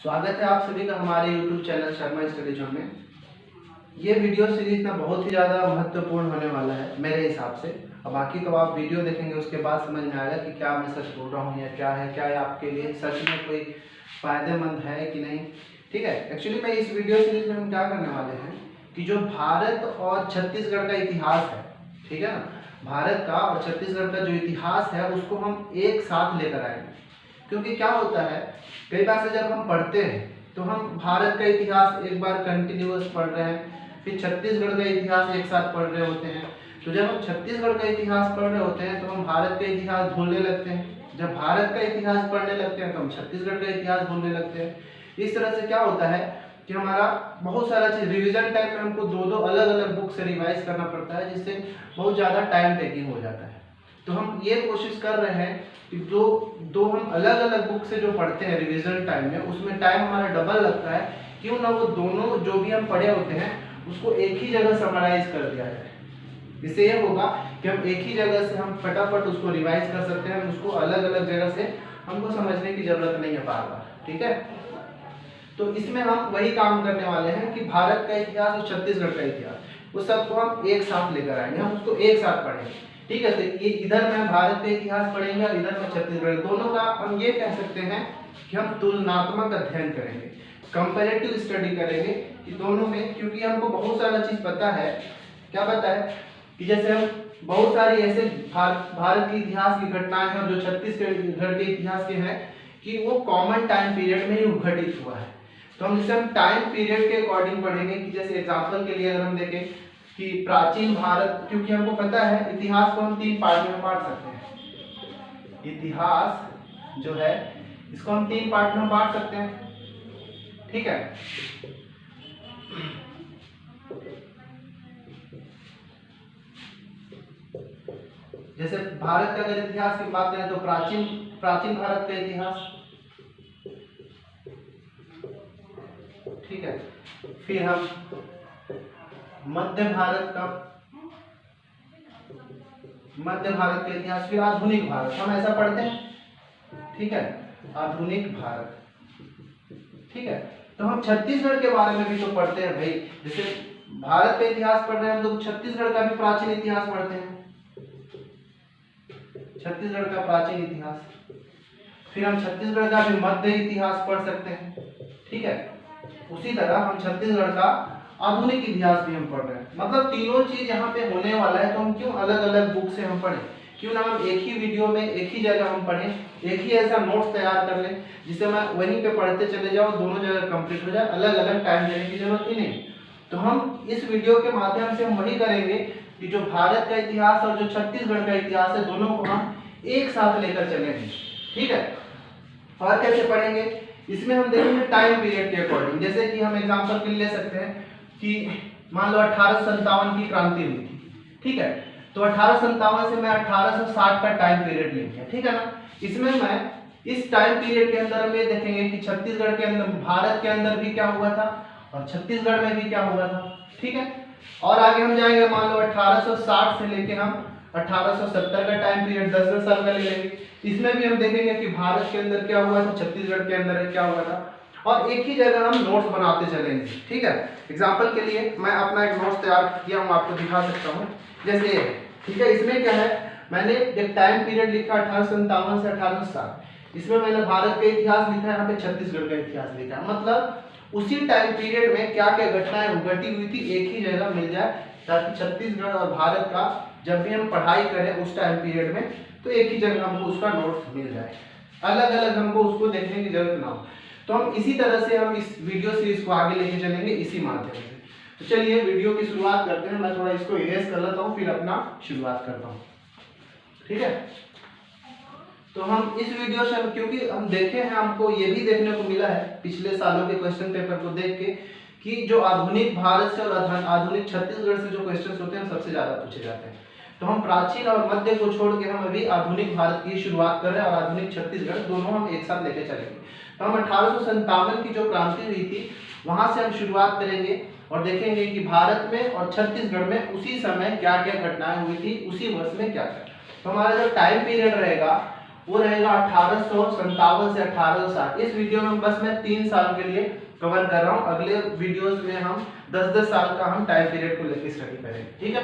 स्वागत है आप सभी का हमारे YouTube channel Sharma study zone में। ये वीडियो सीरीज ना बहुत ही ज़्यादा महत्वपूर्ण होने वाला है मेरे हिसाब से। अब बाकी तो आप वीडियो देखेंगे उसके बाद समझ में आएगा कि क्या मैं सच बोल रहा हूँ या क्या है, क्या आपके लिए सच में कोई फ़ायदेमंद है कि नहीं। ठीक है, एक्चुअली मैं इस वीडियो सीरीज में हम क्या करने वाले हैं कि जो भारत और छत्तीसगढ़ का इतिहास है, ठीक है ना, भारत का और छत्तीसगढ़ का जो इतिहास है उसको हम एक साथ लेकर आएंगे। क्योंकि क्या होता है, कई बार से जब हम पढ़ते हैं तो हम भारत का इतिहास एक बार कंटिन्यूअस पढ़ रहे हैं, फिर छत्तीसगढ़ का इतिहास एक साथ पढ़ रहे होते हैं। तो जब हम छत्तीसगढ़ का इतिहास पढ़ रहे होते हैं तो हम भारत का इतिहास भूलने लगते हैं। जब भारत का इतिहास पढ़ने लगते हैं तो हम छत्तीसगढ़ का इतिहास भूलने लगते हैं। इस तरह से क्या होता है कि हमारा बहुत सारा चीज़ रिवीजन टाइम में हमको दो अलग अलग बुक से रिवाइज करना पड़ता है, जिससे बहुत ज़्यादा टाइम टेकिंग हो जाता है। तो हम ये कोशिश कर रहे हैं कि दो हम अलग अलग बुक से जो पढ़ते हैं रिवीजन टाइम में, उसमें टाइम हमारा डबल लगता है। क्यों ना वो दोनों जो भी हम पढ़े होते हैं उसको एक ही जगह समराइज कर दिया जाए। इससे ये होगा कि हम एक ही जगह से हम फटाफट उसको रिवाइज कर सकते हैं, उसको अलग अलग जगह से हमको समझने की जरूरत नहीं है बार बार। ठीक है, तो इसमें हम वही काम करने वाले हैं कि भारत का इतिहास और छत्तीसगढ़ का इतिहास उस सबको हम एक साथ लेकर आएंगे, हम उसको एक साथ पढ़ेंगे। ठीक है, तो ये इधर में भारत का इतिहास पढ़ेंगे और इधर में छत्तीसगढ़, दोनों का हम ये कह सकते हैं कि हम तुलनात्मक अध्ययन करेंगे, कंपैरेटिव स्टडी करेंगे कि दोनों में। क्योंकि हमको बहुत सारा चीज पता है। क्या पता है कि जैसे हम बहुत सारी ऐसे भारत के इतिहास की घटनाएं हैं जो छत्तीसगढ़ के इतिहास के हैं कि वो कॉमन टाइम पीरियड में ही घटित हुआ है। तो हम जैसे हम टाइम पीरियड के अकॉर्डिंग पढ़ेंगे कि जैसे एग्जाम्पल के लिए अगर हम देखें कि प्राचीन भारत, क्योंकि हमको पता है इतिहास को हम 3 पार्ट में बांट सकते हैं। इतिहास जो है इसको हम 3 पार्ट में बांट सकते हैं। ठीक है, जैसे भारत का अगर इतिहास की बात करें तो प्राचीन भारत का इतिहास, ठीक है। फिर हम मध्य भारत का इतिहास, फिर आधुनिक भारत, हम ऐसा पढ़ते हैं। ठीक है, आधुनिक भारत। ठीक है, तो हम छत्तीसगढ़ के बारे में भी तो पढ़ते हैं भाई। जैसे भारत का इतिहास पढ़ रहे हैं हम तो छत्तीसगढ़ का भी प्राचीन इतिहास पढ़ते हैं, छत्तीसगढ़ का प्राचीन इतिहास। फिर हम छत्तीसगढ़ का भी मध्य इतिहास पढ़ सकते हैं। ठीक है, उसी तरह हम छत्तीसगढ़ का आधुनिक इतिहास भी हम पढ़ रहे हैं। मतलब तीनों चीज यहाँ पे होने वाला है, तो हम क्यों अलग अलग बुक से हम पढ़ें, क्यों ना हम एक ही वीडियो में एक ही जगह हम पढ़ें, एक ही ऐसा नोट्स तैयार कर लें जिससे मैं वहीं पे पढ़ते चले जाऊँ, दोनों जगह कंप्लीट हो जाए, अलग अलग टाइम देने की जरूरत ही नहीं। तो हम इस वीडियो के माध्यम से हम वही करेंगे कि जो भारत का इतिहास और जो छत्तीसगढ़ का इतिहास है दोनों को हम एक साथ लेकर चलेंगे। ठीक है, और कैसे पढ़ेंगे, इसमें हम देखेंगे टाइम पीरियड के अकॉर्डिंग। जैसे कि हम एग्जांपल के लिए ले सकते हैं कि मान लो 1857 की क्रांति हुई थी। ठीक है, तो 1857 से मैं 1860 का टाइम पीरियड ले लिया। ठीक है ना, इसमें मैं इस टाइम पीरियड के अंदर हम ये देखेंगे कि छत्तीसगढ़ के अंदर, भारत के अंदर भी क्या हुआ था और छत्तीसगढ़ में भी क्या हुआ था। ठीक है, और आगे हम जाएंगे, मान लो 1860 से लेके हम 1870 का टाइम पीरियड 10 साल का ले लेंगे। इसमें भी हम देखेंगे कि भारत के अंदर क्या हुआ था, छत्तीसगढ़ के अंदर क्या हुआ था, और एक ही जगह हम नोट्स बनाते चलेंगे। ठीक है, एग्जाम्पल के लिए मैं अपना एक नोट्स तैयार किया हूँ, आपको दिखा सकता हूँ। जैसे ठीक है, इसमें क्या है, मैंने एक टाइम पीरियड लिखा 1857 से 1860। इसमें मैंने भारत का इतिहास लिखा है, यहाँ पे छत्तीसगढ़ का इतिहास लिखा है। मतलब उसी टाइम पीरियड में क्या क्या घटनाएं घटी हुई थी एक ही जगह मिल जाए, ताकि छत्तीसगढ़ और भारत का जब भी हम पढ़ाई करें उस टाइम पीरियड में तो एक ही जगह हमको उसका नोट्स मिल जाए, अलग अलग हमको उसको देखने की जरूरत ना हो। तो हम इसी तरह से हम इस वीडियो सीरीज को आगे लेके चलेंगे इसी माध्यम से। तो चलिए वीडियो की शुरुआत करते हैं। मैं थोड़ा इसको इरेज कर लेता हूँ, फिर अपना शुरुआत करता हूँ। ठीक है, तो हम इस वीडियो से, क्योंकि हम देखे हैं, हमको ये भी देखने को मिला है पिछले सालों के क्वेश्चन पेपर को देख के कि जो आधुनिक भारत से और आधुनिक छत्तीसगढ़ से जो क्वेश्चन होते हैं सबसे ज्यादा पूछे जाते हैं। तो हम प्राचीन और मध्य को छोड़ के हम अभी आधुनिक भारत की शुरुआत कर रहे हैं और आधुनिक छत्तीसगढ़ दोनों हम एक साथ लेके चलेंगे। तो हम 1857 की जो क्रांति हुई थी वहां से हम शुरुआत करेंगे और देखेंगे कि भारत में और छत्तीसगढ़ में उसी समय क्या क्या घटनाएं हुई थी, उसी वर्ष में क्या क्या। तो हमारा जो टाइम पीरियड रहेगा वो रहेगा 1857 से 1860। इस वीडियो में बस मैं 3 साल के लिए कवर कर रहा हूँ, अगले वीडियोस में हम 10-10 साल का हम टाइम पीरियड को लेकर स्टडी करेंगे, ठीक है।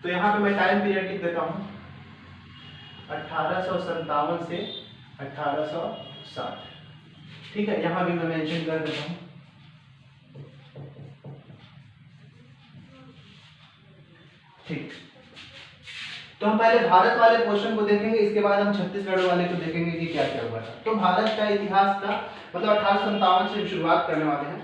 तो यहाँ पे मैं टाइम पीरियड लिख देता हूँ 1857 से 1860, ठीक है। यहाँ भी मैं मेंशन कर देता हूँ। ठीक, तो हम पहले भारत वाले क्वेश्चन को देखेंगे, इसके बाद हम छत्तीसगढ़ वाले को देखेंगे कि क्या क्या हुआ था। तो भारत का इतिहास का मतलब 1857 से शुरुआत करने वाले हैं।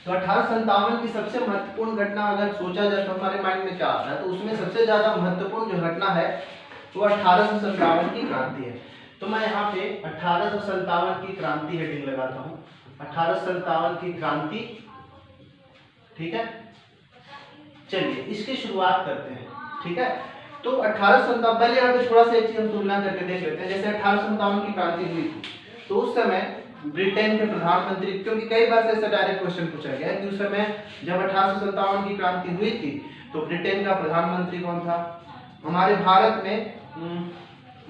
तो 1857 की सबसे महत्वपूर्ण घटना अगर सोचा जाए तो हमारे माइंड में क्या आता है, तो उसमें सबसे ज्यादा महत्वपूर्ण जो घटना है वो 1857 की क्रांति है। तो मैं यहाँ पे 1857 की क्रांति हेडिंग लगाता हूँ, 1857 की क्रांति, ठीक है। चलिए इसकी शुरुआत करते हैं, ठीक है। तो 1857, पहले यहाँ पे थोड़ा सा एक चीज हम तुलना करके देख लेते हैं। जैसे 1857 की क्रांति हुई थी तो उस समय ब्रिटेन के प्रधानमंत्री, क्योंकि कई बार ऐसा डायरेक्ट क्वेश्चन पूछा गया है कि उस समय जब 1857 की क्रांति हुई थी तो ब्रिटेन का प्रधानमंत्री कौन था, हमारे भारत में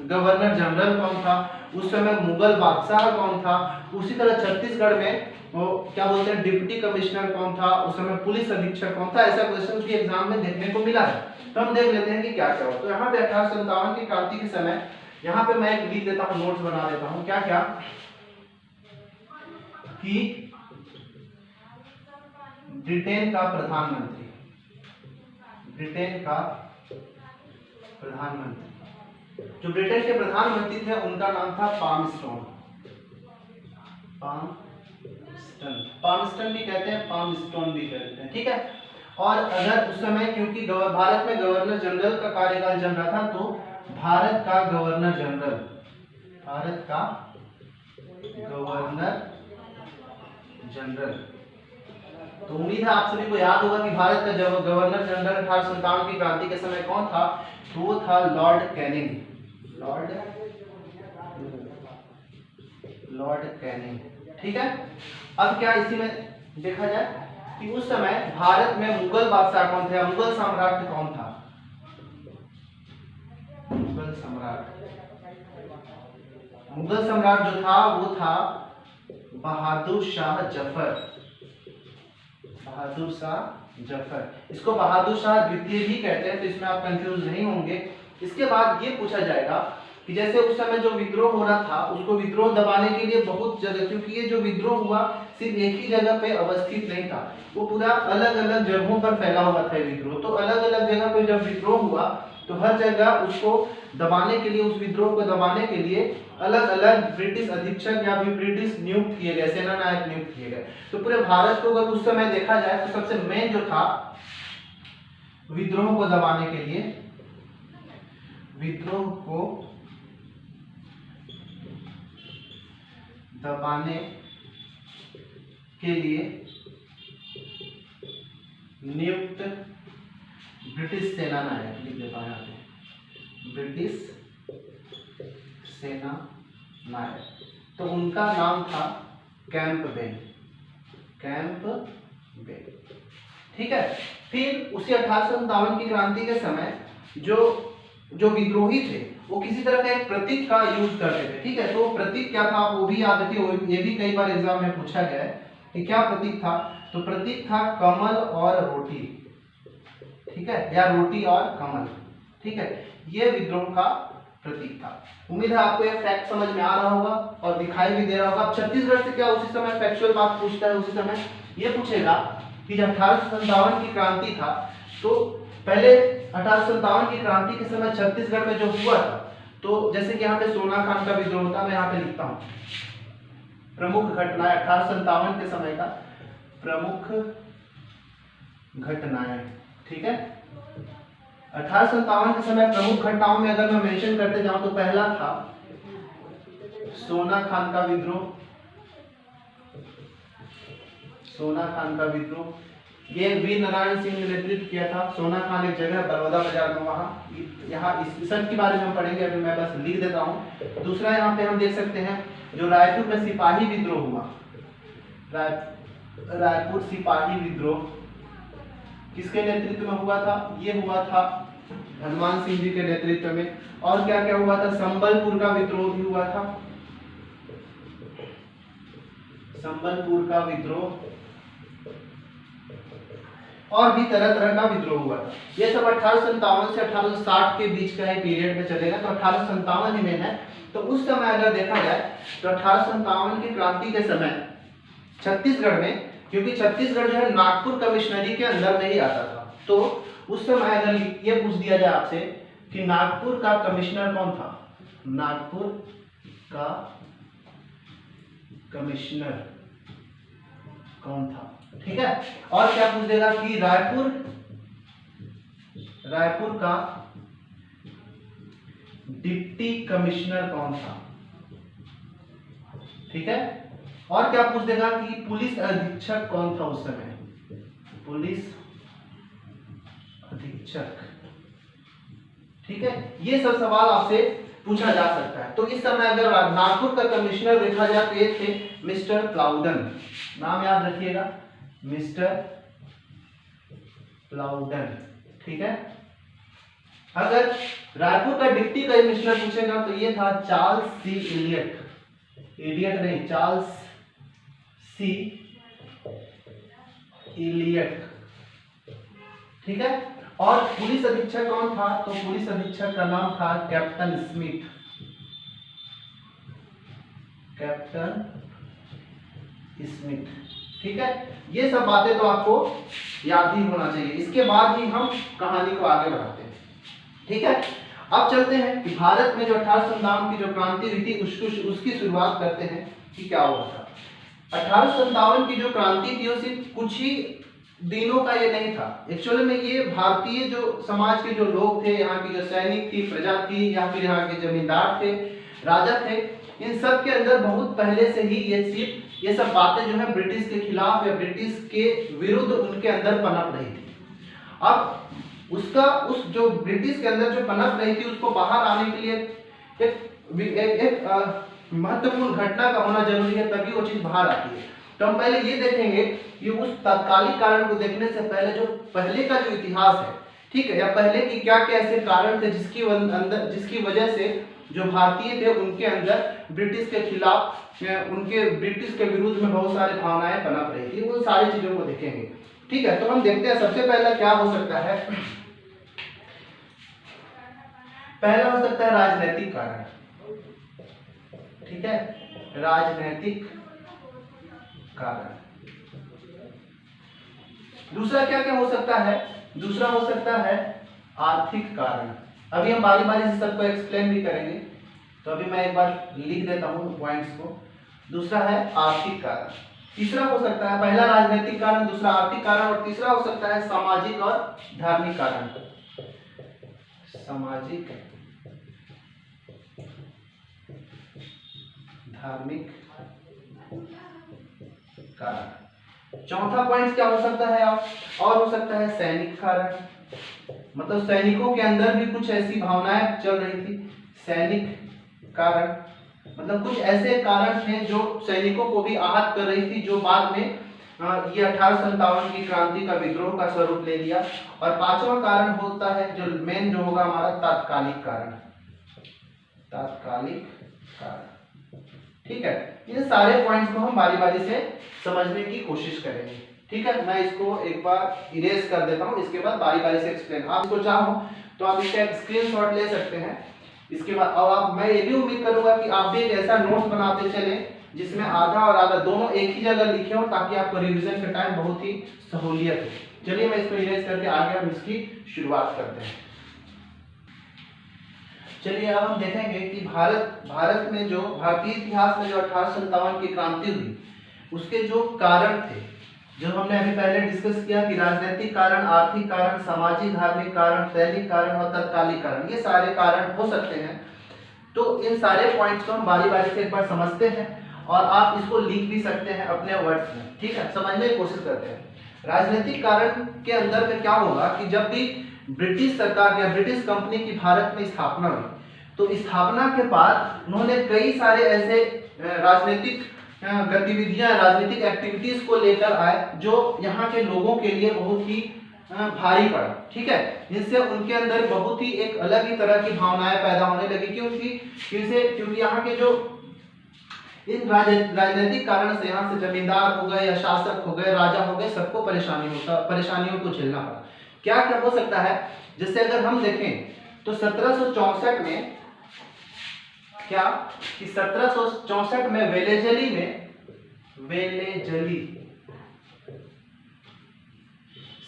गवर्नर जनरल कौन था, उस समय मुगल बादशाह कौन था, उसी तरह छत्तीसगढ़ में वो क्या बोलते हैं डिप्टी कमिश्नर कौन था, उस समय पुलिस अधीक्षक कौन था। ऐसा क्वेश्चन भी एग्जाम में देखने को मिला है। तो हम देख लेते हैं कि क्या क्या हुआ। तो यहाँ पे 1857 की क्रांति के समय यहाँ पे मैं एक लिख देता हूँ, नोट्स बना देता हूँ। क्या क्या कि ब्रिटेन का प्रधानमंत्री, ब्रिटेन का प्रधानमंत्री, जो ब्रिटेन के प्रधानमंत्री थे उनका नाम था पामस्टोन, पामस्टन भी कहते हैं, पामस्टोन भी कहते हैं, ठीक है। और अगर उस समय क्योंकि भारत में गवर्नर जनरल का कार्यकाल चल रहा था तो भारत का गवर्नर जनरल, भारत का गवर्नर जनरल, तो उम्मीद है आप सभी को याद होगा कि भारत का जब गवर्नर जनरल 1857 की क्रांति के समय कौन था, तो वो था लॉर्ड कैनिंग, लॉर्ड कैनिंग, ठीक है। अब क्या इसी में देखा जाए कि उस समय भारत में मुगल बादशाह कौन थे, मुगल सम्राट कौन था, मुगल सम्राट, मुगल सम्राट जो था वो था बहादुर शाह जफर, बहादुर शाह जफर। इसको बहादुर शाह द्वितीय भी कहते हैं, तो इसमें आप कंफ्यूज नहीं होंगे। इसके बाद ये पूछा जाएगा कि जैसे उस समय जो विद्रोह हो रहा था उसको विद्रोह दबाने के लिए बहुत जगह, क्योंकि ये जो विद्रोह हुआ सिर्फ एक ही जगह पे अवस्थित नहीं था, वो पूरा अलग अलग जगहों पर फैला हुआ था विद्रोह। तो अलग अलग जगह पे जब विद्रोह हुआ तो हर जगह उसको दबाने के लिए, उस विद्रोह को दबाने के लिए अलग अलग ब्रिटिश अधीक्षक या भी ब्रिटिश नियुक्त किए गए, सेना नायक नियुक्त किए गए। तो पूरे भारत को अगर उस समय देखा जाए तो सबसे मेन जो था विद्रोह को दबाने के लिए, विद्रोह को दबाने के लिए नियुक्त ब्रिटिश सेना नायक, लिख देता हूं यहाँ पे, ब्रिटिश सेना नायक, तो उनका नाम था कैंपबेल, कैंपबेल, ठीक है। फिर उसी 1857 की क्रांति के समय जो विद्रोही थे वो किसी तरह का एक प्रतीक का यूज करते थे, ठीक है। तो प्रतीक क्या था वो भी याद रखिए, ये भी कई बार एग्जाम में पूछा गया है कि क्या प्रतीक था। तो प्रतीक था कमल और रोटी, ठीक है, या रोटी और कमल, ठीक है। ये विद्रोह का प्रतीक था। उम्मीद है आपको ये फैक्ट समझ में आ रहा होगा और दिखाई भी दे रहा होगा। अब छत्तीसगढ़ से क्या उसी समय फैक्चुअल बात पूछता है, उसी समय ये पूछेगा कि जब 1857 की क्रांति था तो पहले 1857 की क्रांति के समय छत्तीसगढ़ में जो हुआ था, तो जैसे कि यहाँ पे सोना खान का विद्रोह था, मैं यहाँ पे लिखता हूँ प्रमुख घटनाएं 1857 के समय का प्रमुख घटनाएं, ठीक है। 1857 के समय प्रमुख घटनाओं में अगर मैं मेंशन करते जाऊं तो पहला था सोना खान का विद्रोह, सोना खान का विद्रोह, ये वीर नारायण सिंह ने नेतृत्व किया था। सोना खान एक जगह बलौदा बाजार में, वहाँ यहाँ इस सन के बारे में हम पढ़ेंगे, अभी मैं बस लिख देता हूँ। दूसरा यहाँ पे हम देख सकते हैं जो रायपुर में सिपाही विद्रोह हुआ, रायपुर सिपाही विद्रोह किसके नेतृत्व में हुआ था, ये हुआ था हनुमान सिंह जी के नेतृत्व में। और क्या क्या हुआ था, संबलपुर का विद्रोह भी हुआ था, संबलपुर का विद्रोह, और भी तरह तरह का विद्रोह हुआ था। ये सब 1857 से 1860 के बीच का एक पीरियड में चलेगा। तो 1857 ही में है। तो उस समय अगर देखा जाए तो 1857 की क्रांति के समय छत्तीसगढ़ में, क्योंकि छत्तीसगढ़ जो है नागपुर कमिश्नरी के अंदर में ही आता था, तो उस समय अगर ये पूछ दिया जाए आपसे कि नागपुर का कमिश्नर कौन था, नागपुर का कमिश्नर कौन था, ठीक है। और क्या पूछ देगा कि रायपुर का डिप्टी कमिश्नर कौन था, ठीक है। और क्या पूछ देगा कि पुलिस अधीक्षक कौन था उस समय, पुलिस अधीक्षक, ठीक है। ये सब सवाल आपसे पूछा जा सकता है। तो इस समय अगर नागपुर का कमिश्नर देखा जाए तो ये थे मिस्टर प्लाउडन, नाम याद रखिएगा, मिस्टर प्लाउडन, ठीक है। अगर रायपुर का डिप्टी कमिश्नर पूछेगा तो ये था चार्ल्स सी इलियट, इलियट नहीं, चार्ल्स सी इलियट, ठीक है। और पुलिस अधीक्षक कौन था, तो पुलिस अधीक्षक का नाम था कैप्टन स्मिथ, कैप्टन स्मिथ, ठीक है। ये सब बातें तो आपको याद ही होना चाहिए। इसके बाद ही हम कहानी को आगे बढ़ाते हैं, ठीक है। अब चलते हैं कि भारत में जो 1857 की जो क्रांति हुई थी उसकी शुरुआत करते हैं कि क्या हुआ था। 1857 की जो क्रांति थी वो सिर्फ कुछ ही दिनों का ये नहीं था। एक्चुअली में ये भारतीय जो समाज के जो लोग थे, यहाँ की जो सैनिक थी, प्रजा थी, या फिर यहाँ के जमींदार थे, राजा थे, इन सब के अंदर बहुत पहले से ही ये सब बातें जो है ब्रिटिश के खिलाफ या ब्रिटिश के विरुद्ध उनके अंदर पनप रही थी। अब उस जो ब्रिटिश के अंदर जो पनप रही थी उसको बाहर आने के लिए एक महत्वपूर्ण घटना का होना जरूरी है, तभी वो चीज बाहर आती है। तो हम पहले ये देखेंगे कि उस तात्कालिक कारण को देखने से पहले जो पहले का जो इतिहास है, ठीक है, या पहले की क्या क्या ऐसे कारण थे जिसकी वजह से जो भारतीय थे उनके अंदर ब्रिटिश के खिलाफ, उनके ब्रिटिश के विरुद्ध में बहुत सारी भावनाएं पनप रही थी, उन सारी चीजों को देखेंगे, ठीक है। तो हम देखते हैं सबसे पहला क्या हो सकता है। पहला हो सकता है राजनीतिक कारण, ठीक है, राजनीतिक कारण। दूसरा क्या क्या हो सकता है, दूसरा हो सकता है आर्थिक कारण। अभी हम बारी बारी से सबको एक्सप्लेन भी करेंगे, तो अभी मैं एक बार लिख देता हूं पॉइंट्स को। दूसरा है आर्थिक कारण, तीसरा हो सकता है, पहला राजनीतिक कारण, दूसरा आर्थिक कारण, और तीसरा हो सकता है सामाजिक और धार्मिक कारण, सामाजिक धार्मिक कारण। चौथा पॉइंट क्या हो सकता है आप, और हो सकता है सैनिक कारण, मतलब सैनिकों के अंदर भी कुछ ऐसी भावनाएं चल रही थी। सैनिक कारण मतलब कुछ ऐसे कारण थे जो सैनिकों को भी आहत कर रही थी, जो बाद में ये 1857 की क्रांति का विद्रोह का स्वरूप ले लिया। और पांचवा कारण होता है जो मेन जो होगा हमारा तात्कालिक कारण, तात्कालिक कारण, ठीक है। इन सारे पॉइंट्स को हम बारी बारी से समझने की कोशिश करेंगे, ठीक है। मैं इसको एक बार इरेज कर देता हूँ, इसके बाद बारी बारी से एक्सप्लेन। आप इसको चाहो तो आप इसका एक स्क्रीनशॉट ले सकते हैं। इसके बाद अब आप, मैं ये भी उम्मीद करूंगा कि आप भी एक ऐसा नोट्स बनाते चलें जिसमें आधा और आधा दोनों एक ही जगह लिखे हो, ताकि आपको रिवीजन के टाइम बहुत ही सहूलियत हो। चलिए मैं इसको इरेज करके आगे हम इसकी शुरुआत करते हैं। चलिए अब हम देखेंगे कि भारत में जो भारतीय इतिहास में जो 1857 की क्रांति हुई उसके जो कारण थे, जो हमने अभी पहले डिस्कस किया कि राजनीतिक कारण, आर्थिक कारण, सामाजिक धार्मिक कारण, सैनिक कारण और तात्कालिक कारण, ये सारे कारण हो सकते हैं। तो इन सारे पॉइंट्स को हम बारी बारी से एक बार समझते हैं और आप इसको लिख भी सकते हैं अपने वर्ड्स में, ठीक है। समझने की कोशिश करते हैं। राजनीतिक कारण के अंदर में क्या होगा कि जब भी ब्रिटिश सरकार या ब्रिटिश कंपनी की भारत में स्थापना हुई, तो स्थापना के बाद उन्होंने कई सारे ऐसे राजनीतिक गतिविधियां, राजनीतिक एक्टिविटीज को लेकर आए जो यहाँ के लोगों के लिए बहुत ही भारी पड़ा, ठीक है, जिससे उनके अंदर बहुत ही एक अलग ही तरह की भावनाएं पैदा होने लगी। क्योंकि यहाँ के जो इन राजनीतिक कारण से यहाँ से जमींदार हो गए या शासक हो गए, राजा हो गए, सबको परेशानियों को झेलना पड़ा। क्या क्या हो सकता है, जैसे अगर हम देखें तो 1764 में क्या कि 1764 में वेलेजली में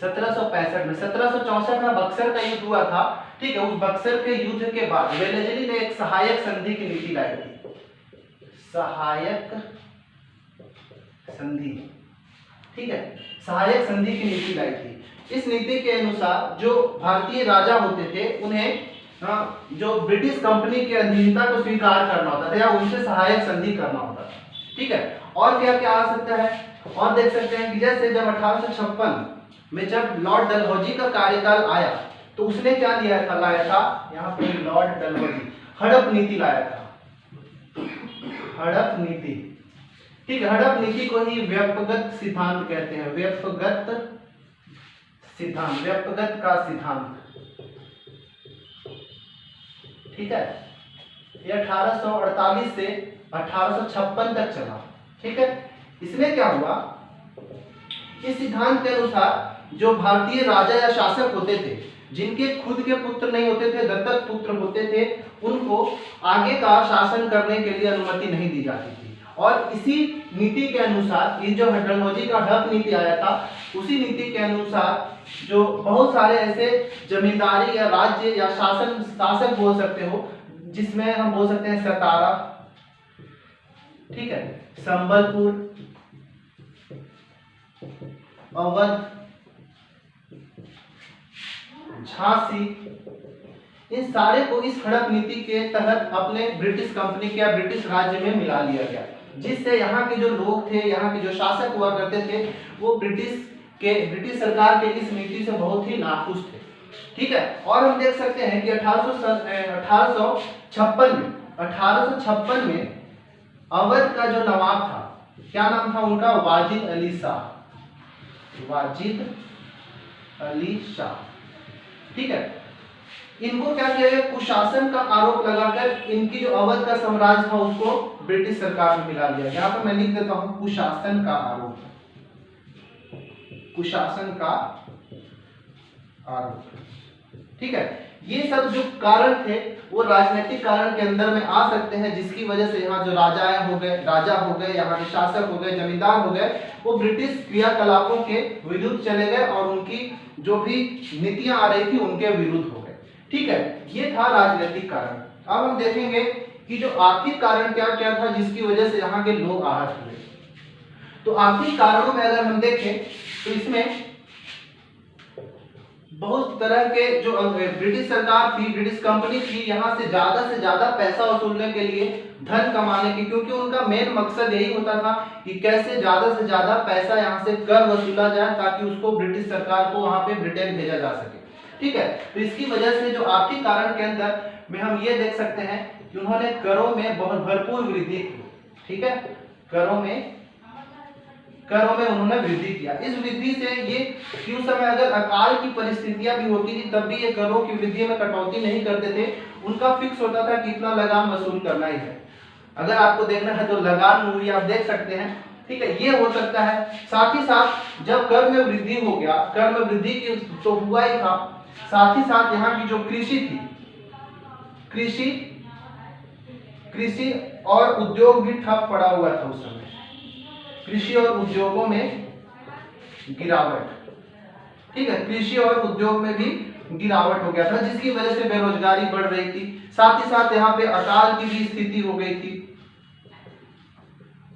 1764 में बक्सर का युद्ध हुआ था, ठीक है। उस बक्सर के युद्ध के बाद वेलेजली ने एक सहायक संधि की नीति लाई थी, सहायक संधि, ठीक है, सहायक संधि की नीति लाई थी। इस नीति के अनुसार जो भारतीय राजा होते थे उन्हें जो ब्रिटिश कंपनी के अधीनता को स्वीकार करना होता था या उनसे सहायक संधि करना होता था, ठीक है। और क्या क्या आ सकता है, और देख सकते हैं कि जैसे जब 1856 में जब लॉर्ड डलहौजी का कार्यकाल आया तो उसने क्या लाया था यहाँ पे लॉर्ड डलहौजी हड़प नीति लाया था, हड़प नीति, ठीक है। हड़प नीति को ही व्यापकगत सिद्धांत कहते हैं, व्यापकगत सिद्धांत, व्यापकगत का सिद्धांत, ठीक है। ये 1848 से 1856 तक चला, ठीक है। इसमें क्या हुआ, इस सिद्धांत के अनुसार जो भारतीय राजा या शासक होते थे जिनके खुद के पुत्र नहीं होते थे, दत्तक पुत्र होते थे, उनको आगे का शासन करने के लिए अनुमति नहीं दी जाती थी। और इसी नीति के अनुसार ये जो डलहौजी का हड़प नीति आया था, उसी नीति के अनुसार जो बहुत सारे ऐसे जमींदारी या राज्य या शासक बोल सकते हो, जिसमें हम बोल सकते हैं सतारा, ठीक है, संबलपुर, अवध, झांसी, इन सारे को इस हड़प नीति के तहत अपने ब्रिटिश कंपनी के या ब्रिटिश राज्य में मिला लिया गया, जिससे यहाँ के जो लोग थे, यहाँ के जो शासक हुआ करते थे, वो ब्रिटिश सरकार के इस नीति से बहुत ही नाखुश थे, ठीक है। और हम देख सकते हैं कि 1856 में अवध का जो नवाब था, क्या नाम था उनका, वाजिद अली शाह, वाजिद अली शाह, ठीक है। इनको क्या किया गया, कुशासन का आरोप लगाकर इनकी जो अवध का साम्राज्य था उसको ब्रिटिश सरकार में मिला दिया। यहाँ पर मैं लिख देता हूं कुशासन का आरोप, कुशासन का आरोप, ठीक है। ये सब जो कारण थे वो राजनीतिक कारण के अंदर में आ सकते हैं, जिसकी वजह से यहाँ जो राजा हो गए, यहाँ के शासक हो गए, जमींदार हो गए, वो ब्रिटिश क्रियाकलापों के विरुद्ध चले गए और उनकी जो भी नीतियां आ रही थी उनके विरुद्ध हो गए, ठीक है। ये था राजनीतिक कारण। अब हम देखेंगे कि जो आर्थिक कारण क्या क्या था जिसकी वजह से यहाँ के लोग आहत हुए। तो आर्थिक कारणों में अगर हम देखें तो इसमें बहुत तरह के जो ब्रिटिश सरकार थी, ब्रिटिश कंपनी थी, यहाँ से ज्यादा पैसा वसूलने के लिए, धन कमाने के, क्योंकि उनका मेन मकसद यही होता था कि कैसे ज्यादा से ज्यादा पैसा यहाँ से कर वसूला जाए ताकि उसको ब्रिटिश सरकार को वहां पे ब्रिटेन भेजा जा सके, ठीक है। तो इसकी वजह से जो आर्थिक कारण के अंदर में हम ये देख सकते हैं कि उन्होंने करों में बहुत भरपूर वृद्धि की, ठीक है, करों में उन्होंने वृद्धि किया। इस वृद्धि से ये उस समय अगर अकाल की परिस्थितियां भी होती थी तब भी ये करों की वृद्धि में कटौती नहीं करते थे, उनका फिक्स होता था कि इतना लगान वसूल करना ही है। अगर आपको देखना है तो लगान मूवी आप देख सकते हैं, ठीक है, ये हो सकता है। साथ ही साथ जब कर में वृद्धि हो गया, कर में वृद्धि की तो हुआ ही था, साथ ही साथ यहाँ की जो कृषि थी, कृषि और उद्योग भी ठप पड़ा हुआ था उस समय, कृषि और उद्योगों में गिरावट, ठीक है, कृषि और उद्योग में भी गिरावट हो गया था, जिसकी वजह से बेरोजगारी बढ़ रही थी। साथ ही साथ यहाँ पे अकाल की भी स्थिति हो गई थी,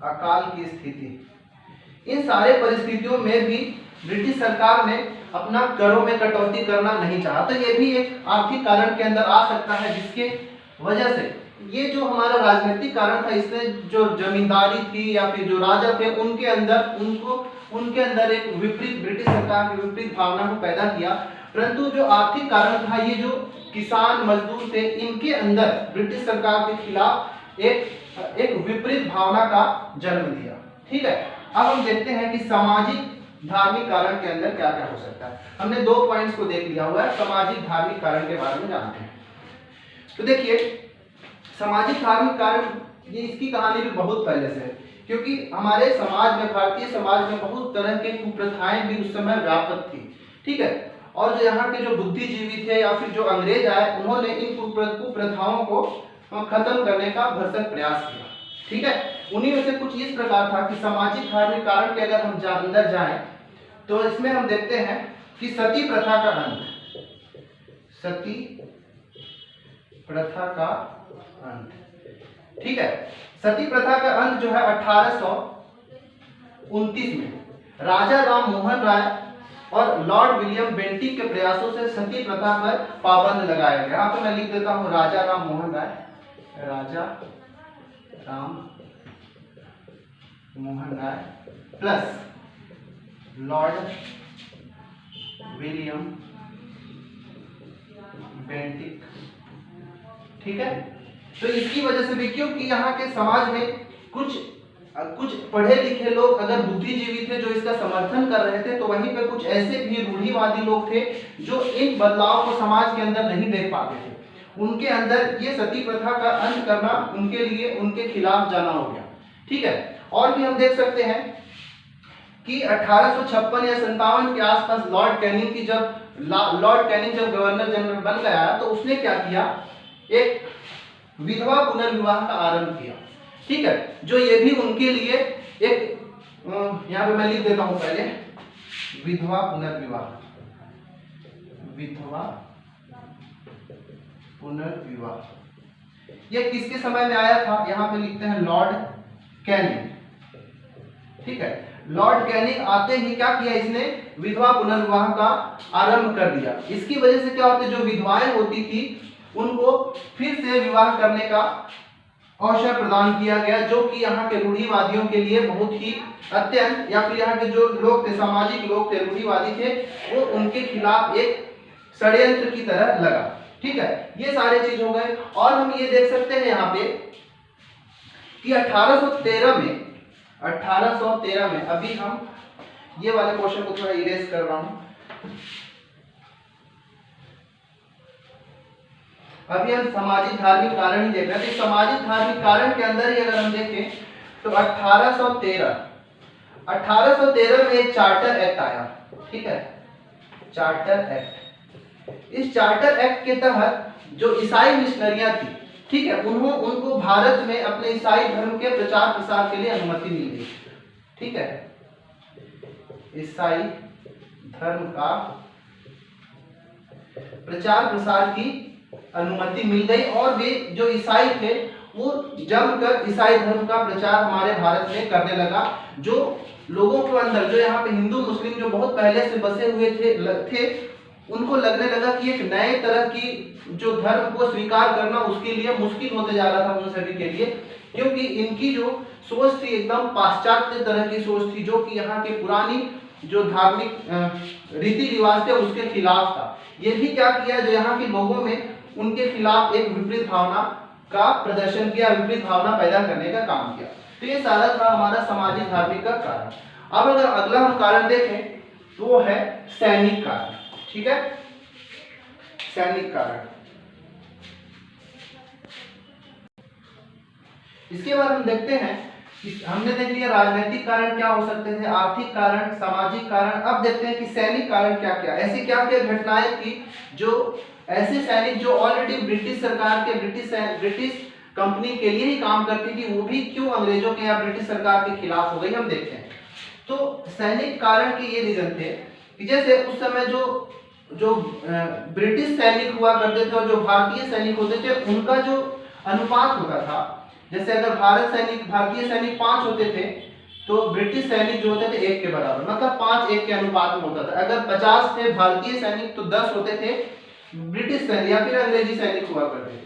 अकाल की स्थिति। इन सारे परिस्थितियों में भी ब्रिटिश सरकार ने अपना करों में कटौती करना नहीं चाहा। तो ये भी एक आर्थिक कारण के अंदर आ सकता है, जिसके वजह से ये जो हमारा राजनीतिक कारण था, इसने जो जमींदारी थी या फिर जो राजा थे उनके अंदर एक विपरीत, ब्रिटिश सरकार की विपरीत भावना को पैदा किया। परंतु जो आर्थिक कारण था, ये जो किसान मजदूर थे, इनके अंदर ब्रिटिश सरकार के खिलाफ एक विपरीत भावना का जन्म दिया, ठीक है। अब हम देखते हैं कि धार्मिक कारण के अंदर क्या क्या हो सकता है। हमने 2 पॉइंट्स को देख लिया हुआ है, सामाजिक धार्मिक कारण के बारे में जानते हैं। तो देखिए सामाजिक धार्मिक कारण, ये इसकी कहानी भी बहुत पहले से है, क्योंकि हमारे समाज में, भारतीय समाज में बहुत तरह के कुप्रथाएं भी उस समय व्यापक थी, ठीक है। और जो यहाँ के जो बुद्धिजीवी थे या फिर जो अंग्रेज आए, उन्होंने इन कुप्रथाओं को खत्म करने का भरसक प्रयास किया, ठीक है। उन्हीं में से कुछ इस प्रकार था कि सामाजिक धार्मिक कारण के अगर हम अंदर जाएं तो इसमें हम देखते हैं कि सती प्रथा का अंत, सती प्रथा का अंत, ठीक है। सती प्रथा का अंत जो है 1829 में राजा राम मोहन राय और लॉर्ड विलियम बेंटिक के प्रयासों से सती प्रथा पर पाबंद लगाया गया। यहाँ पे मैं लिख देता हूँ राजा राम मोहन राय, राजा Ram Mohan Roy plus Lord William Bentinck, ठीक है। तो इसकी वजह से भी, क्योंकि यहाँ के समाज में कुछ पढ़े लिखे लोग अगर बुद्धिजीवी थे जो इसका समर्थन कर रहे थे, तो वहीं पे कुछ ऐसे भी रूढ़िवादी लोग थे जो इन बदलाव को समाज के अंदर नहीं देख पाते थे। उनके अंदर ये सती प्रथा का अंत करना उनके लिए, उनके खिलाफ जाना हो गया, ठीक है। और भी हम देख सकते हैं कि 1856 या 57 के आसपास लॉर्ड कैनिंग जब गवर्नर जनरल बन गया तो उसने क्या किया, एक विधवा पुनर्विवाह का आरंभ किया, ठीक है। जो ये भी उनके लिए एक, यहाँ पे मैं लिख देता हूं पहले, विधवा पुनर्विवाह, विधवा पुनर्विवाह ये किसके समय में आया था, यहाँ पे लिखते हैं लॉर्ड कैनिंग, ठीक है। लॉर्ड कैनिंग आते ही क्या किया, इसने विधवा पुनर्विवाह का आरंभ कर दिया। इसकी वजह से क्या होता है, जो विधवाएं होती थी उनको फिर से विवाह करने का अवसर प्रदान किया गया, जो कि यहाँ के रूढ़िवादियों के लिए बहुत ही अत्यंत, या फिर यहाँ के जो लोग थे, सामाजिक लोग थे, रूढ़िवादी थे, वो उनके खिलाफ एक षड्यंत्र की तरह लगा, ठीक है। ये सारे चीज हो गए। और हम ये देख सकते हैं यहाँ पे कि 1813 में अभी हम ये वाले क्वेश्चन को थोड़ा इरेज कर रहा हूं, अभी हम सामाजिक धार्मिक कारण ही देख रहे हैं। तो सामाजिक धार्मिक कारण के अंदर ही अगर हम देखें तो 1813 में एक चार्टर एक्ट आया, ठीक है, चार्टर एक्ट। इस चार्टर एक्ट के तहत जो ईसाई मिशनरियां थी, ठीक है, उनको भारत में अपने ईसाई धर्म के प्रचार प्रसार के लिए अनुमति मिल गई, ठीक है। ईसाई धर्म का प्रचार प्रसार की अनुमति मिल गई और वे जो ईसाई थे वो जमकर ईसाई धर्म का प्रचार हमारे भारत में करने लगा। जो लोगों के अंदर, जो यहाँ पे हिंदू मुस्लिम जो बहुत पहले से बसे हुए थे उनको लगने लगा कि एक नए तरह की जो धर्म को स्वीकार करना उसके लिए मुश्किल होते जा रहा था उन सभी के लिए, क्योंकि इनकी जो सोच थी एकदम पाश्चात्य तरह की सोच थी, जो कि यहाँ की पुरानी जो धार्मिक रीति रिवाज थे उसके खिलाफ था। ये भी क्या किया, जो यहाँ के लोगों में उनके खिलाफ एक विपरीत भावना का प्रदर्शन किया, विपरीत भावना पैदा करने का काम किया। तो ये सारा था हमारा सामाजिक धार्मिक का कारण। अब अगर अगला हम कारण देखें तो वो है सैनिक कारण, ठीक है, सैनिक कारण। इसके बाद हम देखते हैं कि हमने देख लिया राजनीतिक कारण क्या हो सकते थे, आर्थिक कारण, सामाजिक कारण। अब देखते हैं कि सैनिक कारण क्या क्या, ऐसी क्या क्या घटनाएं थी जो ऐसे सैनिक जो ऑलरेडी ब्रिटिश सरकार के, ब्रिटिश कंपनी के लिए ही काम करती थी, वो भी क्यों अंग्रेजों के या ब्रिटिश सरकार के खिलाफ हो गई, हम देखते हैं। तो सैनिक कारण के ये रीजन थे कि जैसे उस समय जो ब्रिटिश सैनिक हुआ करते थे और जो भारतीय सैनिक होते थे उनका जो अनुपात होता था, जैसे अगर भारतीय सैनिक 5 होते थे तो ब्रिटिश सैनिक जो होते थे 1 के बराबर, मतलब 5-1 के अनुपात में होता था। अगर 50 थे भारतीय सैनिक तो 10 होते थे ब्रिटिश सैनिक या फिर अंग्रेजी सैनिक हुआ करते थे।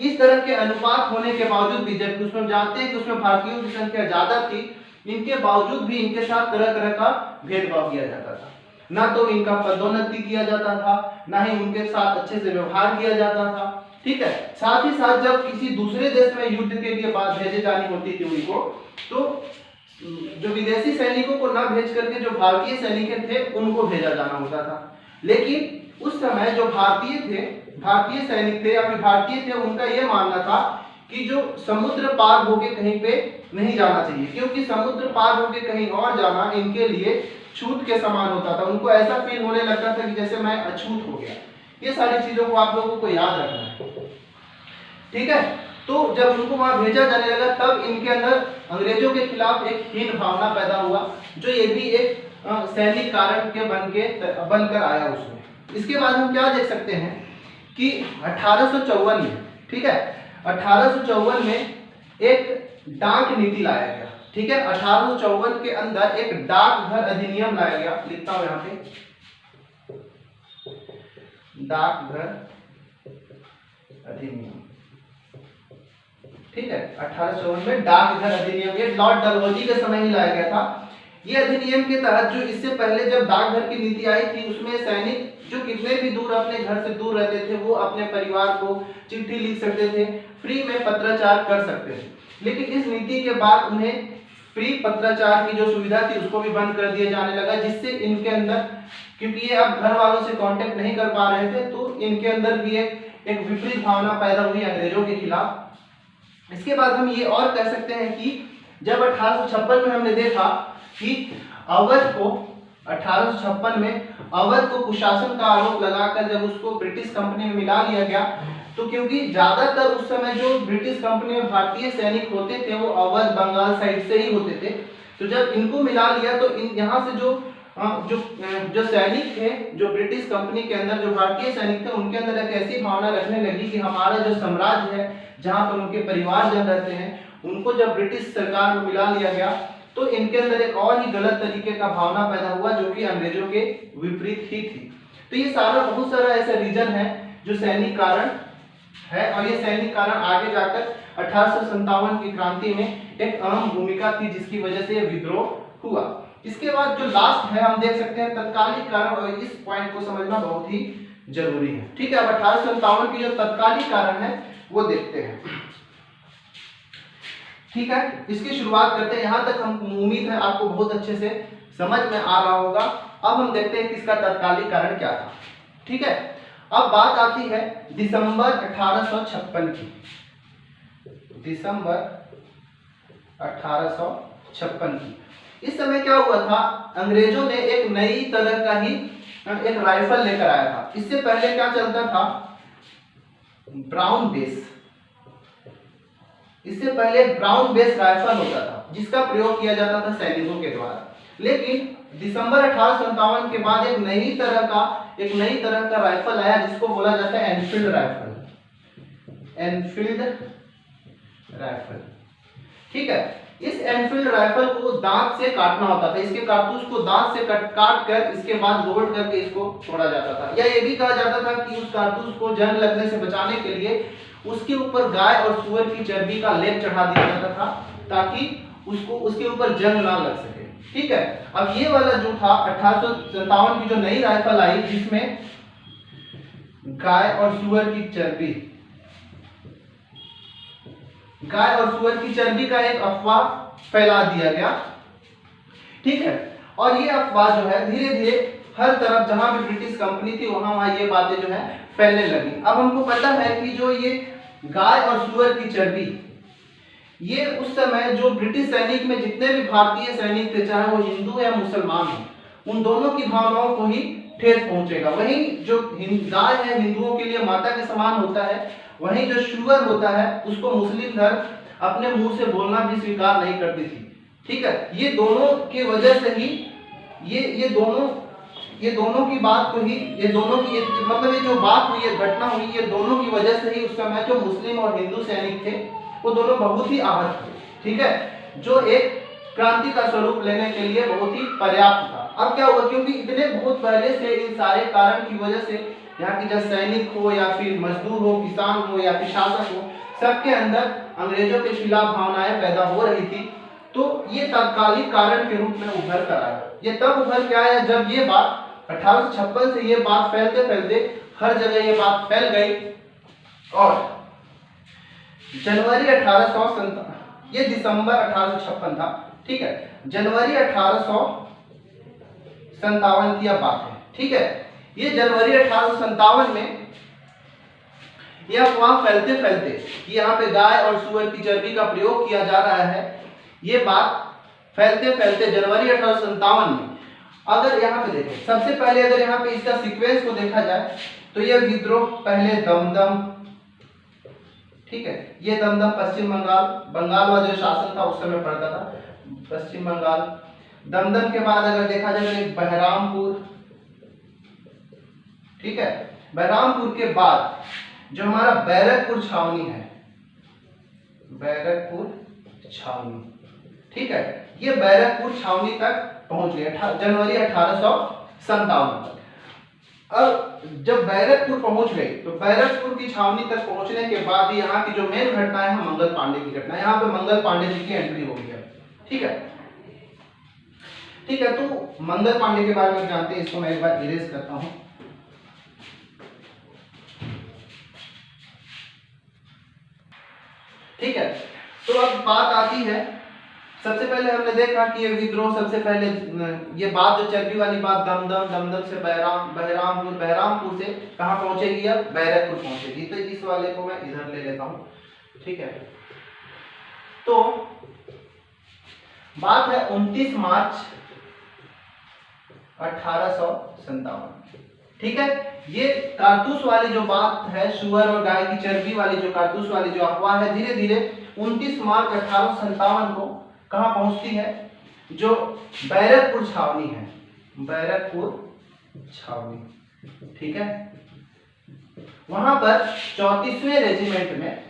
इस तरह के अनुपात होने के बावजूद भी, जबकि उसमें जानते हैं कि उसमें भारतीयों की संख्या ज्यादा थी, इनके बावजूद भी इनके साथ तरह तरह का भेदभाव किया जाता था। ना तो इनका पदोन्नति किया जाता था, ना ही उनके साथ अच्छे से व्यवहार किया जाता था, ठीक है। साथ ही साथ जब किसी दूसरे देश में युद्ध के लिए बात भेजे जानी होती थी उनको, तो जो विदेशी सैनिकों को न भेज करके जो भारतीय सैनिक थे उनको भेजा जाना होता था। लेकिन उस समय जो भारतीय सैनिक थे या फिर भारतीय थे, उनका यह मानना था कि जो समुद्र पार होके कहीं पे नहीं जाना चाहिए, क्योंकि समुद्र पार होके कहीं और जाना इनके लिए छूत के समान होता था। उनको ऐसा फील होने लगता था कि जैसे मैं अछूत हो गया। ये सारी चीजों को आप लोगों को याद रखना है, ठीक है। तो जब उनको वहां भेजा जाने लगा तब इनके अंदर अंग्रेजों के खिलाफ एक हीन भावना पैदा हुआ, जो ये भी एक सैनिक कारण के बनकर आया उसमें। इसके बाद हम क्या देख सकते हैं कि 1854 में, ठीक है, 1854 में एक डाक नीति लाया गया, ठीक है। 1854 के अंदर एक डाकघर अधिनियम लाया गया, लिखता हूं यहां पे, डाकघर अधिनियम, ठीक है। 1854 में डाकघर अधिनियम, ये लॉर्ड डलहौजी के समय ही लाया गया था। ये अधिनियम के तहत जो इससे पहले जब डाकघर की नीति आई थी, उसमें सैनिक जो कितने भी दूर अपने घर से दूर रहते थे वो अपने परिवार को चिट्ठी लिख सकते थे, फ्री में पत्राचार कर सकते थे। लेकिन इस नीति के बाद उन्हें फ्री पत्राचार की जो सुविधा थी उसको भी बंद कर दिया जाने लगा, जिससे इनके अंदर, क्योंकि ये अब घर वालों से कांटेक्ट नहीं कर पा रहे थे, तो इनके अंदर भी एक विपरीत भावना पैदा हुई अंग्रेजों के खिलाफ। इसके बाद हम ये और कह सकते हैं कि जब 1856 में हमने देखा कि अवध को 1856 में अवध को कुशासन का आरोप लगाकर जब उसको ब्रिटिश कंपनी में मिला लिया गया, तो क्योंकि ज्यादातर उस समय जो ब्रिटिश कंपनी में भारतीय सैनिक होते थे वो अवध बंगाल साइड से ही होते थे, तो जब इनको मिला लिया तो इन यहाँ से जो सैनिक थे, जो ब्रिटिश कंपनी के अंदर जो भारतीय सैनिक थे, उनके अंदर एक ऐसी भावना रखने लगी कि हमारा जो साम्राज्य है जहाँ पर उनके परिवारजन रहते हैं, उनको जब ब्रिटिश सरकार में मिला लिया गया तो इनके अंदर एक और ही गलत तरीके का भावना पैदा हुआ, जो कि अंग्रेजों के विपरीत ही थी। तो ये बहुत सारा ऐसा रीजन है जो सैनिक कारण है, और ये सैनिक कारण आगे जाकर 1857 की क्रांति में एक अहम भूमिका थी, जिसकी वजह से विद्रोह हुआ। इसके बाद जो लास्ट है हम देख सकते हैं तत्कालिक कारण, और इस पॉइंट को समझना बहुत ही जरूरी है, ठीक है। अब 1857 की जो तत्कालिक कारण है वो देखते हैं, ठीक है। इसकी शुरुआत करते हैं। यहां तक हम उम्मीद है आपको बहुत अच्छे से समझ में आ रहा होगा। अब हम देखते हैं कि इसका तत्कालिक कारण क्या था, ठीक है। अब बात आती है दिसंबर 1856 की। दिसंबर 1856 की। इस समय क्या हुआ था, अंग्रेजों ने एक नई तरह का ही एक राइफल लेकर आया था। इससे पहले क्या चलता था, ब्राउन बेस, इससे पहले ब्राउन बेस राइफल होता था जिसका प्रयोग किया जाता था सैनिकों के द्वारा। लेकिन दिसंबर 1857 के बाद एक नई तरह का राइफल आया जिसको बोला जाता है एनफील्ड राइफल। एनफील्ड राइफल, ठीक है। इस एनफील्ड राइफल को दांत से काटना होता था, इसके कारतूस को दांत से काट कर इसके बाद लोड करके इसको छोड़ा जाता था। या ये भी कहा जाता था कि उस कारतूस को जंग लगने से बचाने के लिए उसके ऊपर गाय और सुअर की चर्बी का लेप चढ़ा दिया जाता था, ताकि उसके ऊपर जंग ना लग सके, ठीक है। अब ये वाला जो था 1857 की जो नई राइफल आई, जिसमें गाय और सुअर की चर्बी का एक अफवाह फैला दिया गया, ठीक है। और ये अफवाह जो है धीरे धीरे हर तरफ जहां भी ब्रिटिश कंपनी थी वहां ये बातें जो है फैलने लगी। अब हमको पता है कि जो ये गाय और सुअर की चर्बी, ये उस समय जो ब्रिटिश सैनिक में जितने भी भारतीय सैनिक थे, चाहे वो हिंदू या मुसलमान हो, उन दोनों की भावनाओं को ही ठेस पहुंचेगा। वहीं जो गाय है हिंदुओं के लिए माता के समान होता है, वहीं जो सुअर होता है उसको मुस्लिम धर्म अपने मुंह से बोलना भी स्वीकार नहीं करती थी, ठीक है। ये दोनों की वजह से ही ये दोनों की बात को ही मतलब ये जो बात हुई, ये घटना हुई, ये दोनों की वजह से ही उस समय जो मुस्लिम और हिंदू सैनिक थे वो दोनों बहुत ही आहत थे, ठीक है, जो एक क्रांति का स्वरूप लेने के लिए बहुत ही पर्याप्त था। अब क्या हुआ, क्योंकि इतने बहुत पहले से इन सारे कारण की वजह से यहाँ की जब सैनिक हो या फिर मजदूर हो, किसान हो या फिर शासक हो, सबके अंदर अंग्रेजों के खिलाफ भावनाएं पैदा हो रही थी। तो ये तात्कालिक कारण के रूप में उभर कर आया। ये तब उभर के आया जब ये बात 1856 से ये बात फैलते फैलते हर जगह ये बात फैल गई, और जनवरी 1857, ये दिसंबर 1856 था, ठीक है, जनवरी 1857 की अब बात है। ठीक है, ये जनवरी 1857 में ये अफवाह फैलते फैलते कि यहाँ पे गाय और सुअर की चर्बी का प्रयोग किया जा रहा है, ये बात फैलते फैलते जनवरी 1857 में, अगर यहाँ पे देखें सबसे पहले अगर यहाँ पे इसका सीक्वेंस को देखा जाए तो ये विद्रोह पहले दमदम, ठीक है, ये दमदम पश्चिम बंगाल, बंगाल वाला जो शासन था उस समय पड़ता था पश्चिम बंगाल। दमदम के बाद अगर देखा जाए तो बहरामपुर, ठीक है, बहरामपुर के बाद जो हमारा बैरकपुर छावनी है, बैरकपुर छावनी, ठीक है, ये बैरकपुर छावनी तक पहुंच गए जनवरी 1857 तक। अब जब बैरकपुर पहुंच गए तो बैरकपुर की छावनी तक पहुंचने के बाद यहाँ की जो मेन घटना है मंगल पांडे की घटना, यहाँ पे मंगल पांडे जी की एंट्री हो गई है। ठीक है, ठीक है, तो मंगल पांडे के बारे में जानते हैं, इसको मैं एक बार इरेज करता हूं। ठीक है, तो अब बात आती है, सबसे पहले हमने देखा कि ये विद्रोह सबसे पहले ये बात जो चर्बी वाली बात दमदम, दमदम से बहरामपुर, बहरामपुर से कहाँ पहुंचेगी, अब बैरकपुर पहुंचेगी। तो इस वाले को मैं इधर ले लेता हूं। ठीक है, तो बात है 29 मार्च 1857। ठीक है, ये कारतूस वाली जो बात है, सुअर और गाय की चर्बी वाली जो कारतूस वाली जो अफवाह है, धीरे धीरे 29 मार्च 1857 को कहां पहुंचती है, जो बैरकपुर छावनी है, बैरकपुर छावनी। ठीक है, वहां पर 34वें रेजिमेंट में,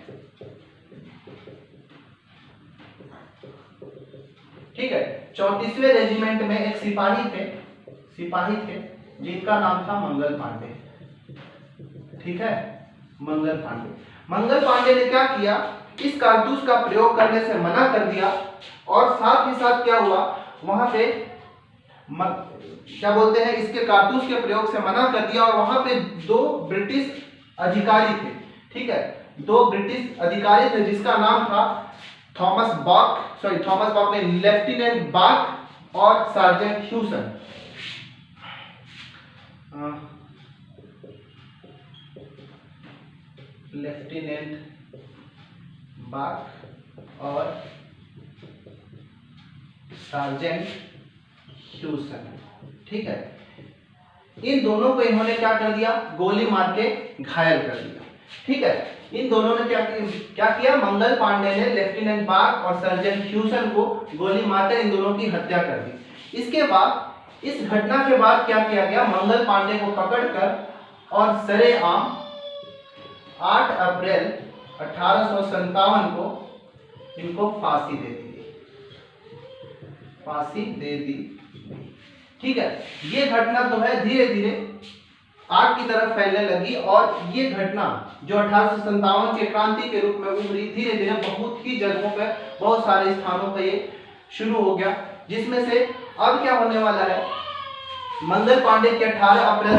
ठीक है, 34वें रेजिमेंट में एक सिपाही थे जिनका नाम था मंगल पांडे। ठीक है, मंगल पांडे ने क्या किया, इस कारतूस का प्रयोग करने से मना कर दिया, और साथ ही साथ क्या हुआ, वहां पे क्या बोलते हैं, इसके कारतूस के प्रयोग से मना कर दिया, और वहां पे दो ब्रिटिश अधिकारी थे। ठीक है, दो ब्रिटिश अधिकारी थे जिसका नाम था थॉमस बॉक ने, लेफ्टिनेंट बॉक और सार्जेंट ह्यूसन। लेफ्टिनेंट बॉक और सार्जेंट ह्यूसन। ठीक है, इन दोनों को इन्होंने क्या कर दिया, गोली मार के घायल कर दिया। ठीक है, इन दोनों ने क्या किया, मंगल पांडे ने लेफ्टिनेंट बॉक और सर्जेंट ह्यूसन को गोली मारकर इन दोनों की हत्या कर दी। इसके बाद, इस घटना के बाद क्या किया गया, मंगल पांडे को पकड़कर और सरेआम 8 अप्रैल 1857 को इनको फांसी दे दी। ठीक है, ये घटना तो है धीरे धीरे आग की तरफ फैलने लगी, और ये घटना जो 1857 के क्रांति के रूप में उभरी, धीरे धीरे बहुत ही जगहों पर, बहुत सारे स्थानों पर ये शुरू हो गया, जिसमें से अब क्या होने वाला है, मंगल पांडे के 8 अप्रैल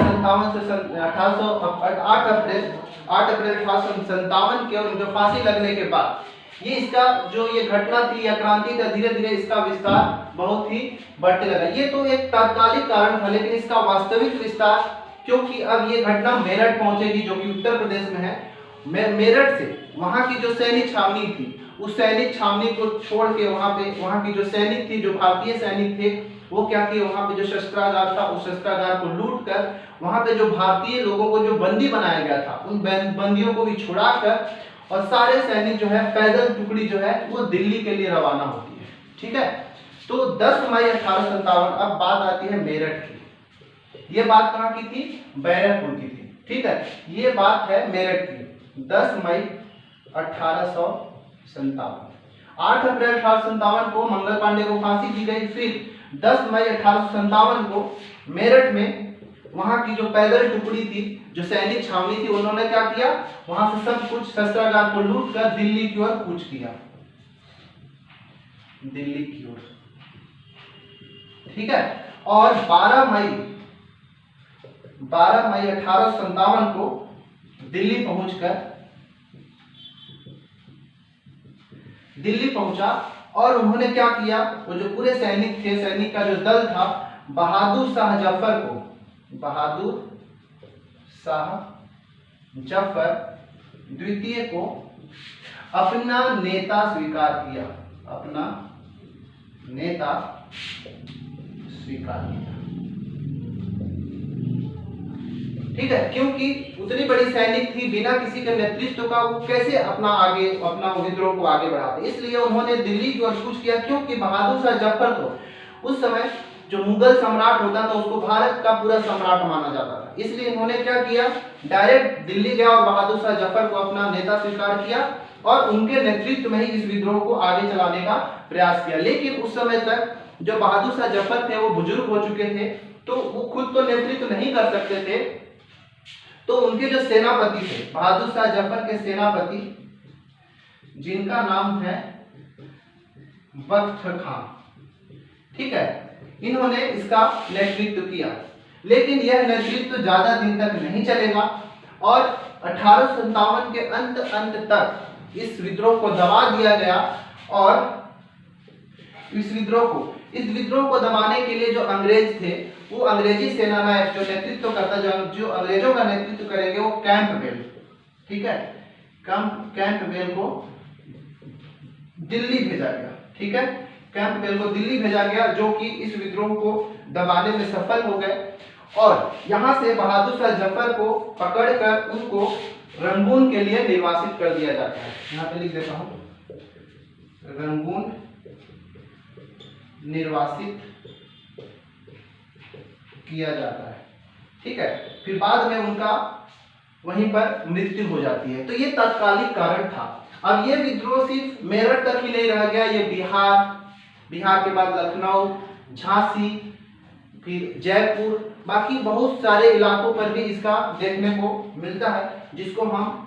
1857 के उनके फांसी लगने के बाद ये इसका जो ये घटना थी या क्रांति था, धीरे धीरे इसका विस्तार बहुत ही बढ़ते लगा। ये तो एक तात्कालिक कारण था, लेकिन इसका वास्तविक विस्तार, क्योंकि अब ये घटना मेरठ पहुंचेगी जो कि उत्तर प्रदेश में है, मेरठ से वहां की जो सैनिक छावनी थी, उस सैनिक छावनी को छोड़ के वहां की जो सैनिक थी, जो भारतीय सैनिक थे, वो क्या किए, वहां पे जो शस्त्रागार था, उस शस्त्रागार को लूट कर वहां पे जो भारतीय लोगों को जो बंदी बनाया गया था, उन बंदियों को भी छुड़ाकर, और सारे सैनिक जो है, पैदल टुकड़ी जो है वो दिल्ली के लिए रवाना होती है। ठीक है, तो 10 मई 1857, अब बात आती है मेरठ की। ये बात कहाँ की थी, बैरकपुर की थी। ठीक है, ये बात है मेरठ की, 10 मई 1857। 8 अप्रैल 1857 को मंगल पांडे को फांसी दी गई। फिर 10 मई 1857 को मेरठ में वहां की जो पैदल टुकड़ी थी, जो सैनिक छावनी थी, उन्होंने क्या किया, वहां से सब कुछ शस्त्रागार को लूट कर दिल्ली की ओर कूच किया, दिल्ली की ओर। ठीक है, और 12 मई 1857 को दिल्ली पहुंचा, और उन्होंने क्या किया, वो जो पूरे सैनिक थे, सैनिक का जो दल था, बहादुर शाह जफर को, बहादुर शाह जफर द्वितीय को अपना नेता स्वीकार किया, अपना नेता स्वीकार किया। ठीक है, क्योंकि उतनी बड़ी सैनिक थी, बिना किसी के नेतृत्व का वो कैसे अपना विद्रोह को आगे बढ़ाते, इसलिए उन्होंने दिल्ली की ओर कूच किया। क्योंकि बहादुर शाह जफर को उस समय जो मुगल सम्राट होता था उसको भारत का पूरा सम्राट माना जाता था, इसलिए इन्होंने क्या किया, डायरेक्ट दिल्ली गया और बहादुर शाह जफर को अपना नेता स्वीकार किया और उनके नेतृत्व में ही इस विद्रोह को आगे चलाने का प्रयास किया। लेकिन उस समय तक जो बहादुर शाह जफर थे वो बुजुर्ग हो चुके थे, तो वो खुद तो नेतृत्व नहीं कर सकते थे, तो उनके जो सेनापति थे, बहादुर शाह जफर के सेनापति जिनका नाम है बख्त खां, ठीक है, इन्होंने इसका नेतृत्व किया। लेकिन यह नेतृत्व ज्यादा दिन तक नहीं चलेगा और 1857 के अंत तक इस विद्रोह को दबा दिया गया। और इस विद्रोह को दबाने के लिए जो अंग्रेज थे, वो अंग्रेजी सेनानायक जो नेतृत्व करता, जो अंग्रेजों का नेतृत्व करेंगे, वो कैंपबेल, ठीक है, कैंपबेल को दिल्ली भेजा गया। ठीक है, कैंपबेल को दिल्ली भेजा गया, जो कि इस विद्रोह को दबाने में सफल हो गए। और यहां से बहादुर शाह जफर को पकड़कर उनको रंगून के लिए निर्वासित कर दिया जाता है। यहाँ पे लिख देता हूं, रंगून निर्वासित किया जाता है। ठीक है, फिर बाद में उनका वहीं पर मृत्यु हो जाती है। तो ये तात्कालिक कारण था। अब ये विद्रोह सिर्फ मेरठ तक ही नहीं रह गया, ये बिहार के बाद लखनऊ, झांसी, फिर जयपुर, बाकी बहुत सारे इलाकों पर भी इसका देखने को मिलता है, जिसको हम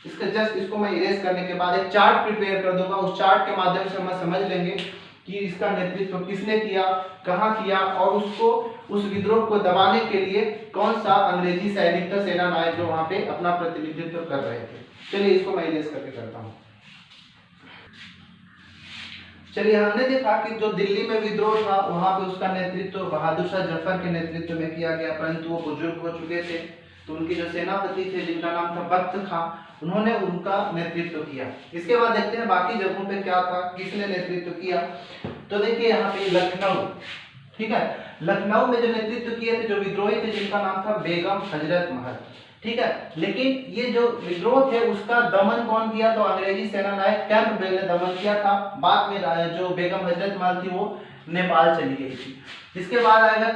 इसको मैं इरेज करने के बाद एक चार्ट प्रिपेयर कर दूंगा। उस चार्ट के माध्यम से हम समझ लेंगे कि इसका नेतृत्व किसने किया, कहाँ किया, और उसको उस विद्रोह को दबाने के लिए कौन सा अंग्रेजी सैनिक था, सेना नायक, जो वहां पे अपना प्रतिनिधित्व कर रहे थे। चलिए इसको मैं इरेज करके करता हूँ। चलिए, हमने देखा कि जो दिल्ली में विद्रोह था वहां पे उसका नेतृत्व बहादुर शाह जफर के नेतृत्व में किया गया, परंतु वो बुजुर्ग हो चुके थे, तो उनके जो सेनापति थे जिनका नाम था बख्त खां, उन्होंने उनका नेतृत्व किया। इसके बाद देखते हैं बाकी जगहों पे क्या था, किसने नेतृत्व किया। तो देखिए यहाँ पे लखनऊ, ठीक है, लखनऊ में जो नेतृत्व किए थे, जो विद्रोही थे, जिनका नाम था बेगम हजरत महल। ठीक है, लेकिन ये जो विद्रोह थे उसका दमन कौन किया, तो अंग्रेजी सेना नायक कैंपबेल ने दमन किया था। बाद में जो बेगम हजरत महल थी वो नेपाल चली गई थी। इसके बाद आएगा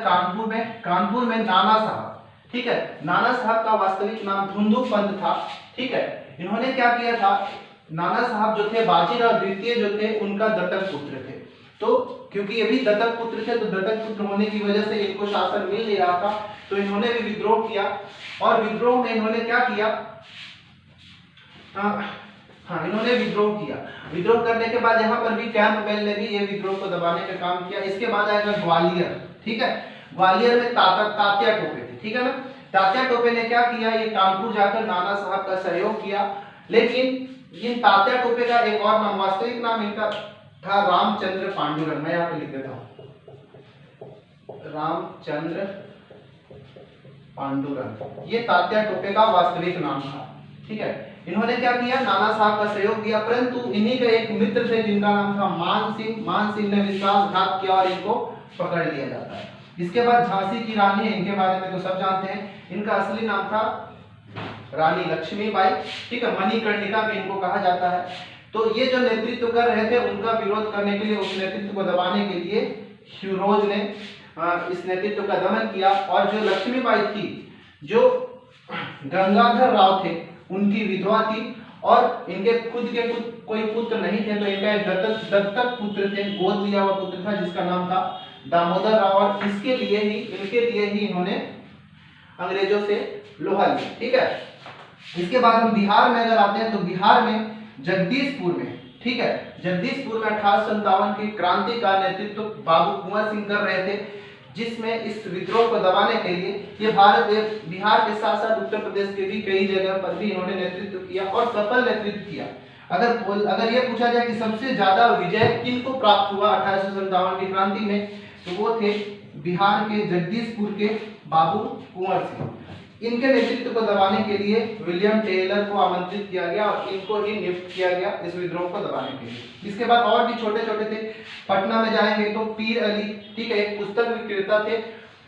कानपुर में नाना साहब। ठीक है, नाना साहब का वास्तविक नाम धुंधु पंत था। ठीक है, इन्होंने क्या किया था, नाना साहब जो थे बाजीराव द्वितीय जो थे उनका दत्तक पुत्र थे। तो क्योंकि ये भी दत्तक पुत्र थे, तो दत्तक पुत्र होने की वजह से इनको शासन मिल नहीं रहा था, तो इन्होंने भी विद्रोह किया। और विद्रोह में इन्होंने क्या किया, इन्होंने विद्रोह किया। विद्रोह करने के बाद यहाँ पर भी कैंपबेल ने भी ये विद्रोह को दबाने का काम किया। इसके बाद आएगा ग्वालियर। ठीक है, ग्वालियर में तात्या टोपे थे। ठीक है ना, तात्या टोपे ने क्या किया, ये कानपुर जाकर नाना साहब का सहयोग किया। लेकिन इन तात्या टोपे का एक और नाम, वास्तविक नाम इनका था रामचंद्र पांडुरंग। मैं यहाँ पे लिख देता हूँ, रामचंद्र पांडुरंग, ये तात्या टोपे का वास्तविक नाम था। ठीक है, इन्होंने क्या किया, नाना साहब का सहयोग किया, परंतु इन्हीं के एक मित्र थे जिनका नाम था मान सिंह ने विश्वासघात किया और इनको पकड़ लिया जाता है। इसके बाद झांसी की रानी है, इनके बारे में तो सब जानते हैं। इनका असली नाम था रानी लक्ष्मीबाई। ठीक है, मणिकर्णिका भी इनको कहा जाता है। तो ये जो नेतृत्व कर रहे थे, उनका विरोध करने के लिए, उस नेतृत्व को दबाने के लिए ह्यूरोज ने इस नेतृत्व का दमन किया। और जो लक्ष्मीबाई थी, जो गंगाधर राव थे, उनकी विधवा थी और इनके खुद के कोई पुत्र नहीं थे, तो इनका एक दत्तक पुत्र थे, गोद लिया हुआ पुत्र था, जिसका नाम था दामोदर राव। और इनके लिए ही इन्होंने अंग्रेजों से लोहा लिया। ठीक है, इसके बाद हम बिहार में अगर आते हैं, तो बिहार में जगदीशपुर में, ठीक है, जगदीशपुर में 1857 की क्रांति का नेतृत्व बाबू कुंवर सिंह कर रहे थे, जिसमें इस विद्रोह को दबाने के लिए ये बिहार के साथ साथ उत्तर प्रदेश के भी कई जगह पर भी इन्होंने नेतृत्व किया और सफल नेतृत्व किया। अगर ये पूछा जाए कि सबसे ज्यादा विजय किनको प्राप्त हुआ 1857 की क्रांति में, तो वो थे बिहार के जगदीशपुर के बाबू कुंवर सिंह। इनके नेतृत्व को दबाने के लिए विलियम टेलर को आमंत्रित किया गया और इनको ही नियुक्त किया गया इस विद्रोह को दबाने के लिए। इसके बाद और भी छोटे छोटे थे। पटना में जाएंगे तो पीर अली, ठीक है, एक पुस्तक विक्रेता थे,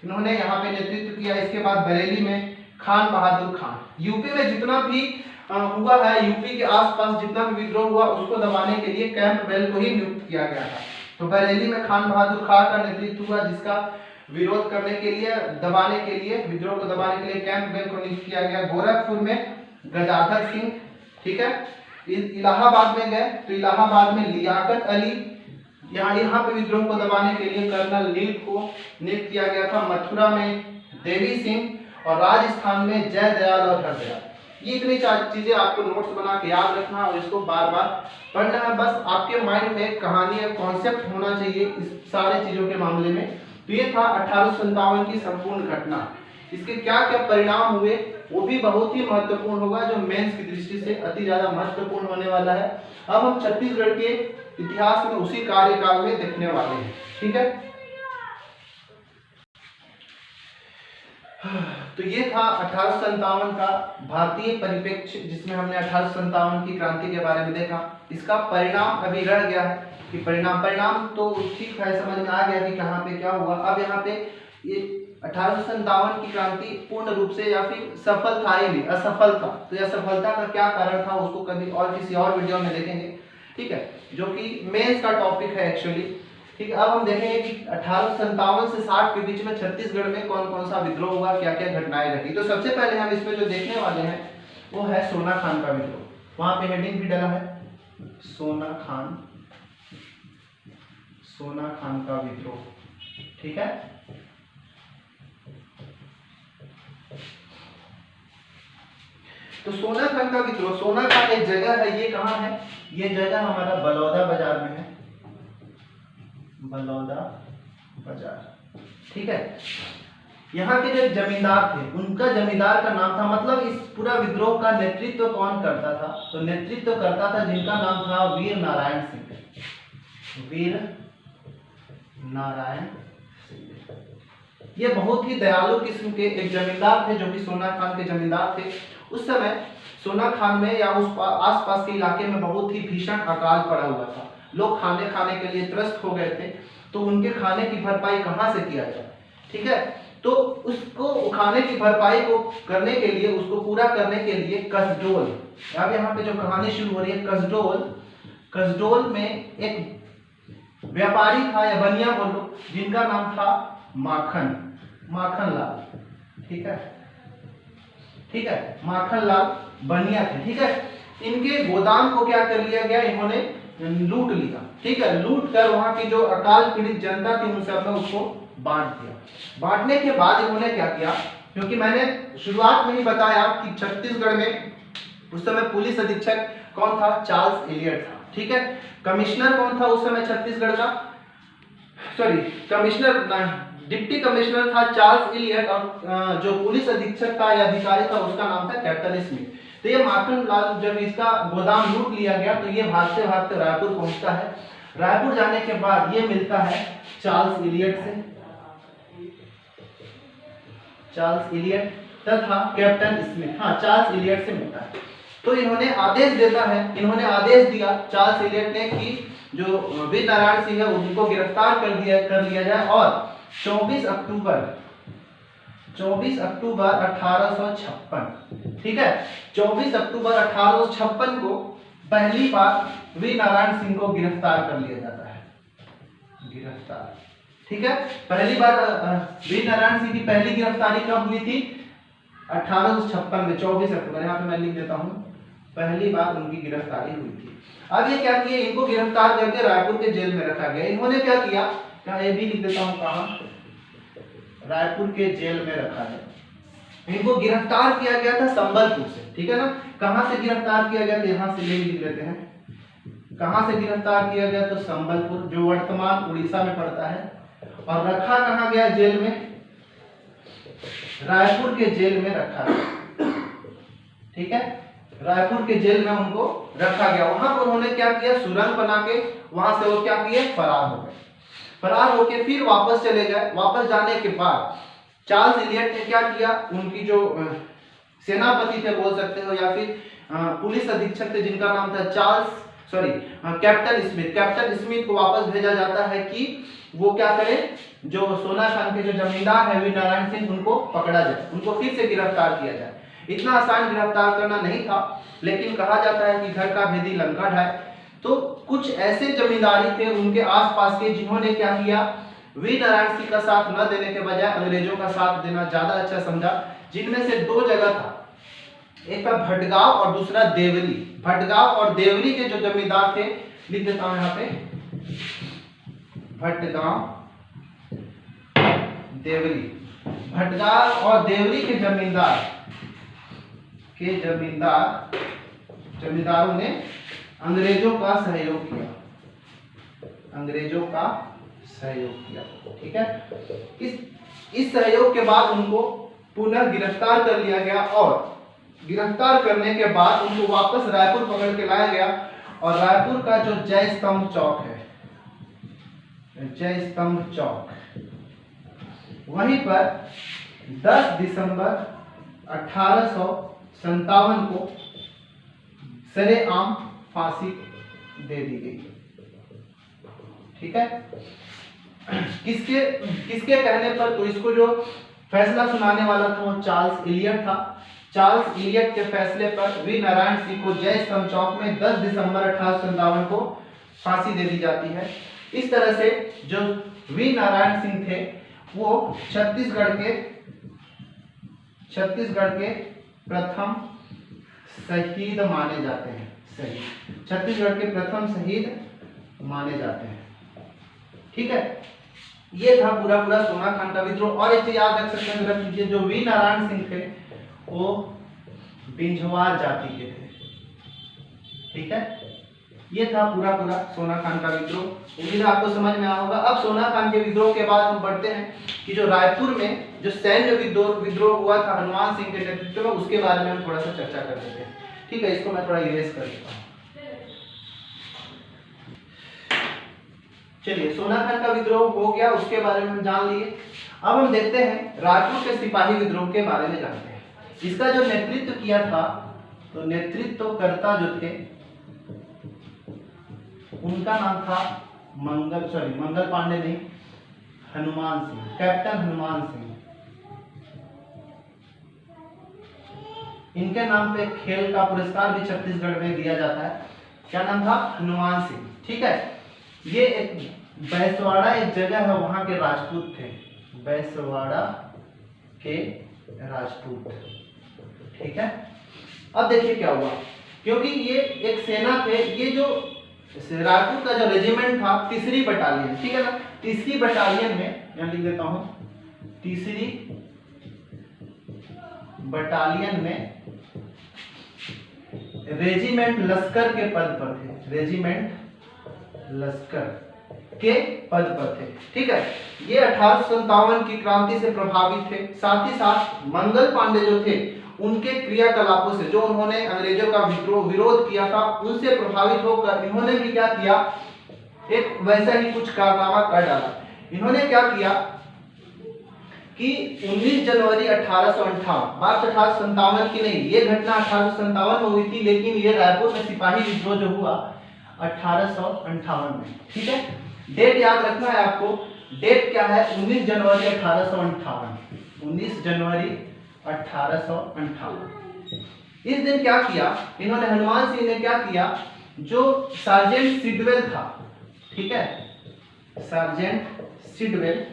इन्होंने यहाँ पे नेतृत्व किया। इसके बाद बरेली में खान बहादुर खान। यूपी में जितना भी हुआ है, यूपी के आसपास जितना भी विद्रोह हुआ उसको दबाने के लिए कैंपबेल को ही नियुक्त किया गया था। तो बरेली में खान बहादुर खान का नेतृत्व हुआ, जिसका विरोध करने के लिए, दबाने के लिए, विद्रोह को दबाने के लिए कैंपबेल को नियुक्त किया गया। गोरखपुर में गजाधर सिंह, ठीक है। इलाहाबाद में गए तो इलाहाबाद में लियाकत अली, यहाँ पे विद्रोह को दबाने के लिए कर्नल नील को नियुक्त किया गया था। मथुरा में देवी सिंह और राजस्थान में जय दयाल और हरदयाल। ये इतनी चीजें आपको नोट्स बना के याद रखना और इसको बार बार पढ़ना है। बस आपके माइंड में एक कहानी, एक कॉन्सेप्ट होना चाहिए इस सारे चीजों के मामले में। तो ये था 1857 की संपूर्ण घटना। इसके क्या क्या परिणाम हुए वो भी बहुत ही महत्वपूर्ण होगा, जो मेंस की दृष्टि से अति ज्यादा महत्वपूर्ण होने वाला है। अब हम छत्तीसगढ़ के इतिहास में उसी कार्यकाल में देखने वाले हैं, ठीक है। तो ये था 1857 का भारतीय परिप्रेक्ष्य, जिसमें हमने 1857 की क्रांति के बारे में देखा। इसका परिणाम अभी रह गया है कि परिणाम तो ठीक है, समझ में आ गया कि कहाँ पे क्या हुआ। अब यहाँ पे ये 1857 की क्रांति पूर्ण रूप से या फिर सफल था ही नहीं, असफल था। तो यह असफलता का क्या कारण था उसको कभी और किसी और वीडियो में देखेंगे, ठीक है, जो कि मेंस का टॉपिक है एक्चुअली, ठीक है। अब हम देखेंगे कि 1857 से 60 के बीच में छत्तीसगढ़ में कौन कौन सा विद्रोह हुआ, क्या क्या घटनाएं घटी। तो सबसे पहले हम इसमें जो देखने वाले हैं वो है सोना खान का विद्रोह। वहां पे हेडिंग भी डला है, सोना खान का विद्रोह, ठीक है। तो सोना खान का विद्रोह, सोना खान एक जगह है, ये कहाँ है, ये जगह हमारा बलौदा बाजार में है, बलौदा बाजार, ठीक है। यहाँ के जो जमींदार थे उनका जमींदार का नाम था, मतलब इस पूरा विद्रोह का नेतृत्व कौन करता था, तो नेतृत्व करता था जिनका नाम था वीर नारायण सिंह। वीर नारायण सिंह ये बहुत ही दयालु किस्म के एक जमींदार थे, जो कि सोना खान के जमींदार थे। उस समय सोना खान में या उस आसपास के इलाके में बहुत ही भीषण अकाल पड़ा हुआ था। लोग खाने के लिए त्रस्त हो गए थे। तो उनके खाने की भरपाई कहाँ से किया जाए, ठीक है। तो उसको खाने की भरपाई को करने के लिए, उसको पूरा करने के लिए कसडोल, अब यहाँ पे जो कहानी शुरू हो रही है, कसडोल में एक व्यापारी था या बनिया बोलो, जिनका नाम था माखन लाल, ठीक है, माखन लाल बनिया थे, ठीक है। इनके गोदाम को क्या कर लिया गया, इन्होंने लूट लिया, ठीक है। लूट कर वहां की जो अकाल पीड़ित जनता थी उन सब में उसको बांट दिया। बांटने के बाद इन्होंने क्या किया, क्योंकि मैंने शुरुआत में ही बताया कि छत्तीसगढ़ में उस समय पुलिस अधीक्षक कौन था, चार्ल्स एलियट था, ठीक है। कमिश्नर कौन था उस समय छत्तीसगढ़ का, डिप्टी कमिश्नर था चार्ल्स एलियट, और जो पुलिस अधीक्षक था या अधिकारी था उसका नाम था कैप्टन स्मिथ। तो ये माखन लाल, जब इसका गोदाम लूट लिया गया तो ये भागते भागते रायपुर पहुंचता है। रायपुर जाने के बाद ये मिलता है चार्ल्स एलियट तथा कैप्टन स्मिथ, हाँ चार्ल्स एलियट से मिलता है। तो इन्होंने आदेश दिया चार्ल्स एलियट ने कि जो वीर नारायण सिंह है उनको गिरफ्तार कर लिया जाए और 24 अक्टूबर 1856, ठीक है, 24 अक्टूबर 1856 को पहली बार वीर नारायण सिंह को गिरफ्तार कर लिया जाता है, ठीक है। पहली बार वीर नारायण सिंह की पहली गिरफ्तारी कब हुई थी, 1856 में 24 अक्टूबर, यहाँ पे मैं लिख देता हूँ, पहली बार उनकी गिरफ्तारी हुई थी। अब ये क्या किया, इनको गिरफ्तार करके रायपुर के जेल में रखा गया। इन्होंने क्या किया, ये भी लिख देता हूँ कहाँ, रायपुर के जेल में रखा गया। इनको गिरफ्तार किया गया था संबलपुर से, ठीक है ना। कहाँ से गिरफ्तार किया गया, तो यहाँ से लिख लेते हैं, कहाँ से गिरफ्तार किया गया, तो संबलपुर, जो वर्तमान उड़ीसा में पड़ता है। और रखा कहाँ गया जेल में, रायपुर के जेल में रखा गया, ठीक है। रायपुर के जेल में उनको रखा गया। वहां पर उन्होंने क्या किया, सुरंग बना के वहां से वो क्या किए, फरार हो गए। फरार होके फिर वापस चले गए। वापस जाने के बाद चार्ल्स इलियट ने क्या किया, उनकी जो सेनापति थे बोल सकते हो, या फिर पुलिस अधीक्षक थे जिनका नाम था कैप्टन स्मिथ को वापस भेजा जाता है कि वो क्या करें, जो सोना खान के जो जमींदार है वीर नारायण सिंह, उनको पकड़ा जाए, उनको फिर से गिरफ्तार किया जाए। इतना आसान गिरफ्तार करना नहीं था, लेकिन कहा जाता है कि घर का भेदी लंका ढाए। तो कुछ ऐसे जमींदारी थे उनके आसपास के जिन्होंने क्या किया, वीर नारायण सिंह का साथ न देने के बजाय अंग्रेजों का साथ देना ज्यादा अच्छा समझा। जिनमें से दो जगह था, एक था भटगांव और दूसरा देवरी। भटगांव और देवरी के जो जमींदार थे, लिख देता हूं यहाँ पे, भटगांव देवरी। भटगांव और देवरी के जमींदारों ने अंग्रेजों का सहयोग किया, ठीक है। इस सहयोग के बाद उनको पुनः गिरफ्तार कर लिया गया और गिरफ्तार करने के बाद उनको वापस रायपुर पकड़ के लाया गया। और रायपुर का जो जय स्तंभ चौक है, जय स्तंभ चौक, वहीं पर 10 दिसंबर 1857 को सरेआम फांसी दे दी गई, ठीक है। किसके कहने पर, तो इसको जो फैसला सुनाने वाला था वो चार्ल्स इलियट था। चार्ल्स इलियट के फैसले पर वीर नारायण सिंह को जय स्तंभ चौक में 10 दिसंबर 1857 को फांसी दे दी जाती है। इस तरह से जो वीर नारायण सिंह थे वो छत्तीसगढ़ के प्रथम शहीद माने जाते हैं, छत्तीसगढ़ के प्रथम शहीद माने जाते हैं, ठीक है। ये था पूरा सोना खान का विद्रोह। और एक चीज याद रख सकते हैं, रख लीजिए, जो वीर नारायण सिंह थे वो बिंझवार जाति के थे, ठीक है। ये था पूरा सोना खान का विद्रोह। उम्मीद है आपको समझ में आया होगा। अब सोना खान के विद्रोह के बाद हम बढ़ते हैं कि जो रायपुर में जो सैन्य विद्रोह हुआ था हनुमान सिंह के नेतृत्व में, उसके बारे में हम थोड़ा सा चर्चा कर लेते हैं, ठीक है। इसको मैं थोड़ा इरेज कर देता हूँ। चलिए, सोना खान का विद्रोह हो गया, उसके बारे में हम जान लिए। अब हम देखते हैं रायपुर के सिपाही विद्रोह के बारे में जानते हैं। इसका जो नेतृत्व किया था, तो नेतृत्वकर्ता जो थे उनका नाम था मंगल पांडे नहीं, हनुमान सिंह, कैप्टन हनुमान सिंह। इनके नाम पे खेल का पुरस्कार भी छत्तीसगढ़ में दिया जाता है। क्या नाम था? हनुमान सिंह, ठीक है। ये एक बैसवाड़ा एक जगह है, वहां के राजपूत थे, बैसवाड़ा के राजपूत, ठीक है। अब देखिए क्या हुआ, क्योंकि ये एक सेना थे, ये जो रायपुर का जो रेजिमेंट था, तीसरी बटालियन, ठीक है ना, तीसरी बटालियन में, यहां लिख देता हूं, तीसरी बटालियन में रेजिमेंट लश्कर के पद पर थे, रेजिमेंट लश्कर के पद पर थे, ठीक है। ये 1857 की क्रांति से प्रभावित थे। साथ ही साथ मंगल पांडे जो थे, उनके क्रियाकलापों से, जो उन्होंने अंग्रेजों का विरोध किया था, उनसे प्रभावित होकर इन्होंने भी क्या किया, एक वैसा ही कुछ कारनामा कर डाला। इन्होंने क्या किया कि 19 जनवरी 1858, बात 1857 की नहीं, ये घटना 1857 में हुई थी, लेकिन ये रायपुर में सिपाही विद्रोह जो हुआ 1858 में, ठीक है। डेट याद रखना है आपको, डेट क्या है, 19 जनवरी 1858, 19 जनवरी 1858। इस दिन क्या किया इन्होंने, हनुमान सिंह ने क्या किया, जो सार्जेंट सिडवेल था, ठीक है, सार्जेंट सिडवेल,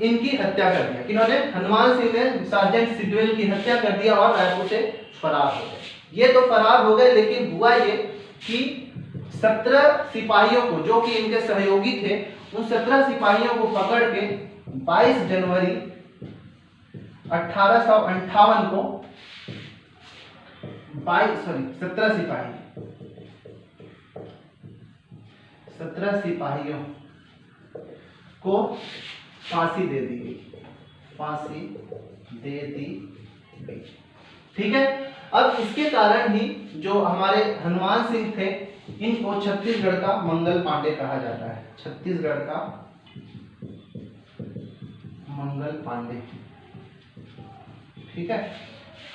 इनकी हत्या कर दिया। इन्होंने, हनुमान सिंह ने सार्जेंट सिडवेल की हत्या कर दिया और रायपुर से फरार हो गए। ये तो फरार हो गए, लेकिन हुआ ये कि 17 सिपाहियों को, जो कि इनके सहयोगी थे, उन 17 सिपाहियों को पकड़ के 22 जनवरी 1858 को 17 सिपाहियों को फांसी दे दी गई, फांसी दे दी गई, ठीक है। अब इसके कारण ही जो हमारे हनुमान सिंह थे, इनको छत्तीसगढ़ का मंगल पांडे कहा जाता है। छत्तीसगढ़ का मंगल पांडे, ठीक है।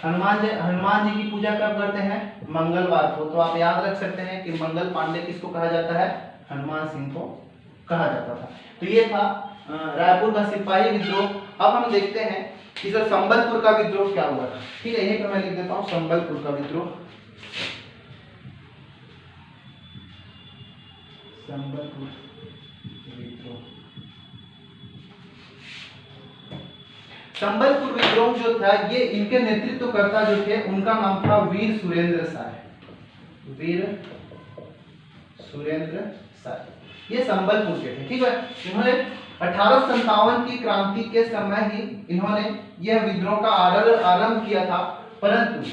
हनुमान जी की पूजा कब करते हैं? मंगलवार को। तो आप याद रख सकते हैं कि मंगल पांडे किसको कहा जाता है? हनुमान सिंह को कहा जाता था। तो ये था रायपुर का सिपाही विद्रोह। अब हम देखते हैं कि सर संबलपुर का विद्रोह क्या हुआ था। ठीक है, यही पर मैं लिख देता हूं संबलपुर का विद्रोह। संबलपुर विद्रोह, संबलपुर विद्रोह जो था, ये इनके नेतृत्वकर्ता जो थे उनका नाम था वीर सुरेंद्र साय। वीर सुरेंद्र साय, ये संबलपुर के थे। ठीक है, इन्होंने 1857 की क्रांति के समय ही इन्होंने यह विद्रोह का आरंभ किया था, परंतु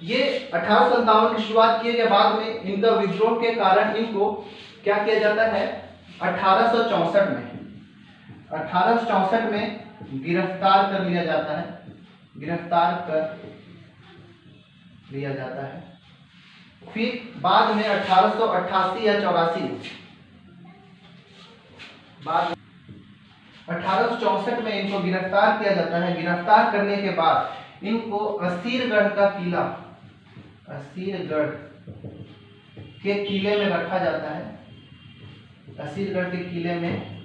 ये 1857 की शुरुआत किए के बाद में इनका विद्रोह के कारण इनको क्या किया जाता है? 1864 में गिरफ्तार कर लिया जाता है। गिरफ्तार कर लिया जाता है। फिर बाद में 1888 या 84 बाद 1864 में इनको गिरफ्तार किया जाता है। गिरफ्तार करने के बाद इनको असीरगढ़ का किला, असीरगढ़ के किले में रखा जाता है। असीरगढ़ के किले में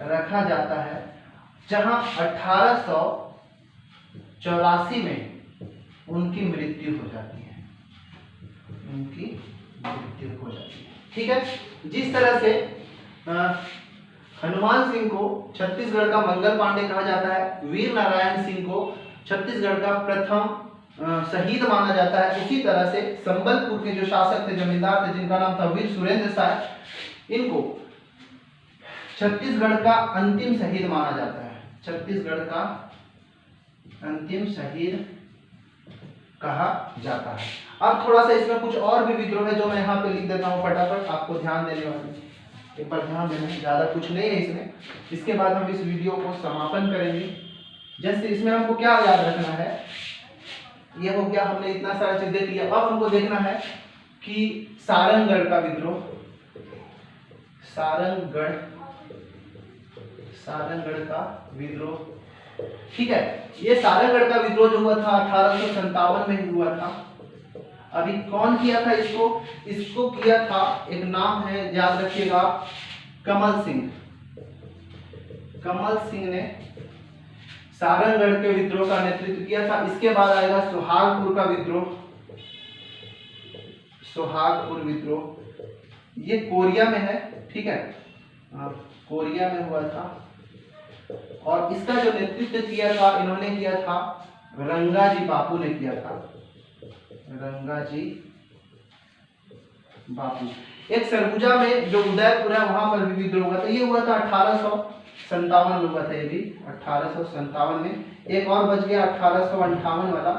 रखा जाता है, जहां 1884 में उनकी मृत्यु हो जाती है। उनकी मृत्यु हो जाती है। ठीक है, जिस तरह से हनुमान सिंह को छत्तीसगढ़ का मंगल पांडे कहा जाता है, वीर नारायण सिंह को छत्तीसगढ़ का प्रथम शहीद माना जाता है, उसी तरह से संबलपुर के जो शासक थे, जमींदार थे, जिनका नाम था वीर सुरेंद्र साय, इनको छत्तीसगढ़ का अंतिम शहीद माना जाता है। छत्तीसगढ़ का अंतिम शहीद कहा जाता है। अब थोड़ा सा इसमें कुछ और भी विद्रोह है जो मैं यहाँ पे लिख देता हूँ फटाफट, आपको ध्यान देने वाले, एक बार ध्यान देना है, ज्यादा कुछ नहीं है इसमें। इसके बाद हम इस वीडियो को समापन करेंगे। जैसे इसमें हमको क्या याद रखना है, ये हो गया, हमने इतना सारा चीज देख लिया। अब हमको देखना है कि सारंगगढ़ का विद्रोह, सारंगगढ़ का विद्रोह। ठीक है, ये सारंगगढ़ का विद्रोह जो हुआ था 1857 में हुआ था। अभी कौन किया था इसको? इसको किया था, एक नाम है, याद रखिएगा, कमल सिंह। कमल सिंह ने सारंगगढ़ के विद्रोह का नेतृत्व किया था। इसके बाद आएगा सोहागपुर का विद्रोह। सोहागपुर विद्रोह, ये कोरिया में है। ठीक है, कोरिया में हुआ था, और इसका जो नेतृत्व किया था, इन्होंने किया था रंगाजी बापू ने किया था। रंगाजी बापू। एक सरगुजा में जो उदयपुर है, वहां पर भी विद्रोह हुआ था। ये हुआ था 1857 में हुआ था, ये भी 1857 में। एक और बच गया 1858 वाला,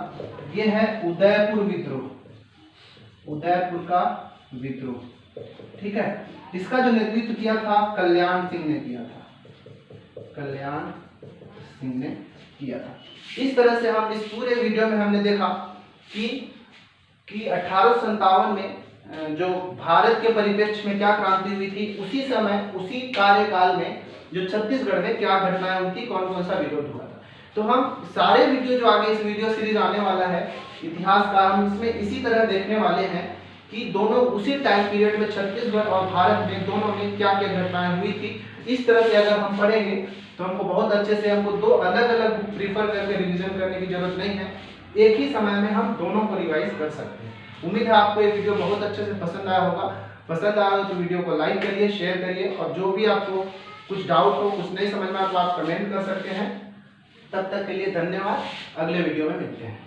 ये है उदयपुर विद्रोह। उदयपुर का विद्रोह, ठीक है, इसका जो नेतृत्व किया था कल्याण सिंह ने किया था। कल्याण सिंह ने किया था। इस तरह से हम इस पूरे वीडियो में हमने देखा कि 1857 में जो भारत के परिप्रेक्ष्य में क्या क्रांति हुई थी, उसी समय, उसी कार्यकाल में जो छत्तीसगढ़ में क्या घटनाएं हुई थी, कौन कौन सा विरोध हुआ था। तो हम सारे वीडियो जो आगे इस वीडियो सीरीज आने वाला है इतिहास का, हम इसमें इसी तरह देखने वाले हैं कि दोनों उसी टाइम पीरियड में छत्तीसगढ़ और भारत में दोनों में क्या क्या घटनाएं हुई थी। इस तरह से अगर हम पढ़ेंगे तो हमको बहुत अच्छे से, हमको दो अलग अलग बुक प्रीफर करके रिवीजन करने की जरूरत नहीं है, एक ही समय में हम दोनों को रिवाइज कर सकते हैं। उम्मीद है आपको ये वीडियो बहुत अच्छे से पसंद आया होगा। पसंद आया हो तो वीडियो को लाइक करिए, शेयर करिए, और जो भी आपको कुछ डाउट हो, कुछ नहीं समझ में आए तो आप कमेंट कर सकते हैं। तब तक के लिए धन्यवाद, अगले वीडियो में मिलते हैं।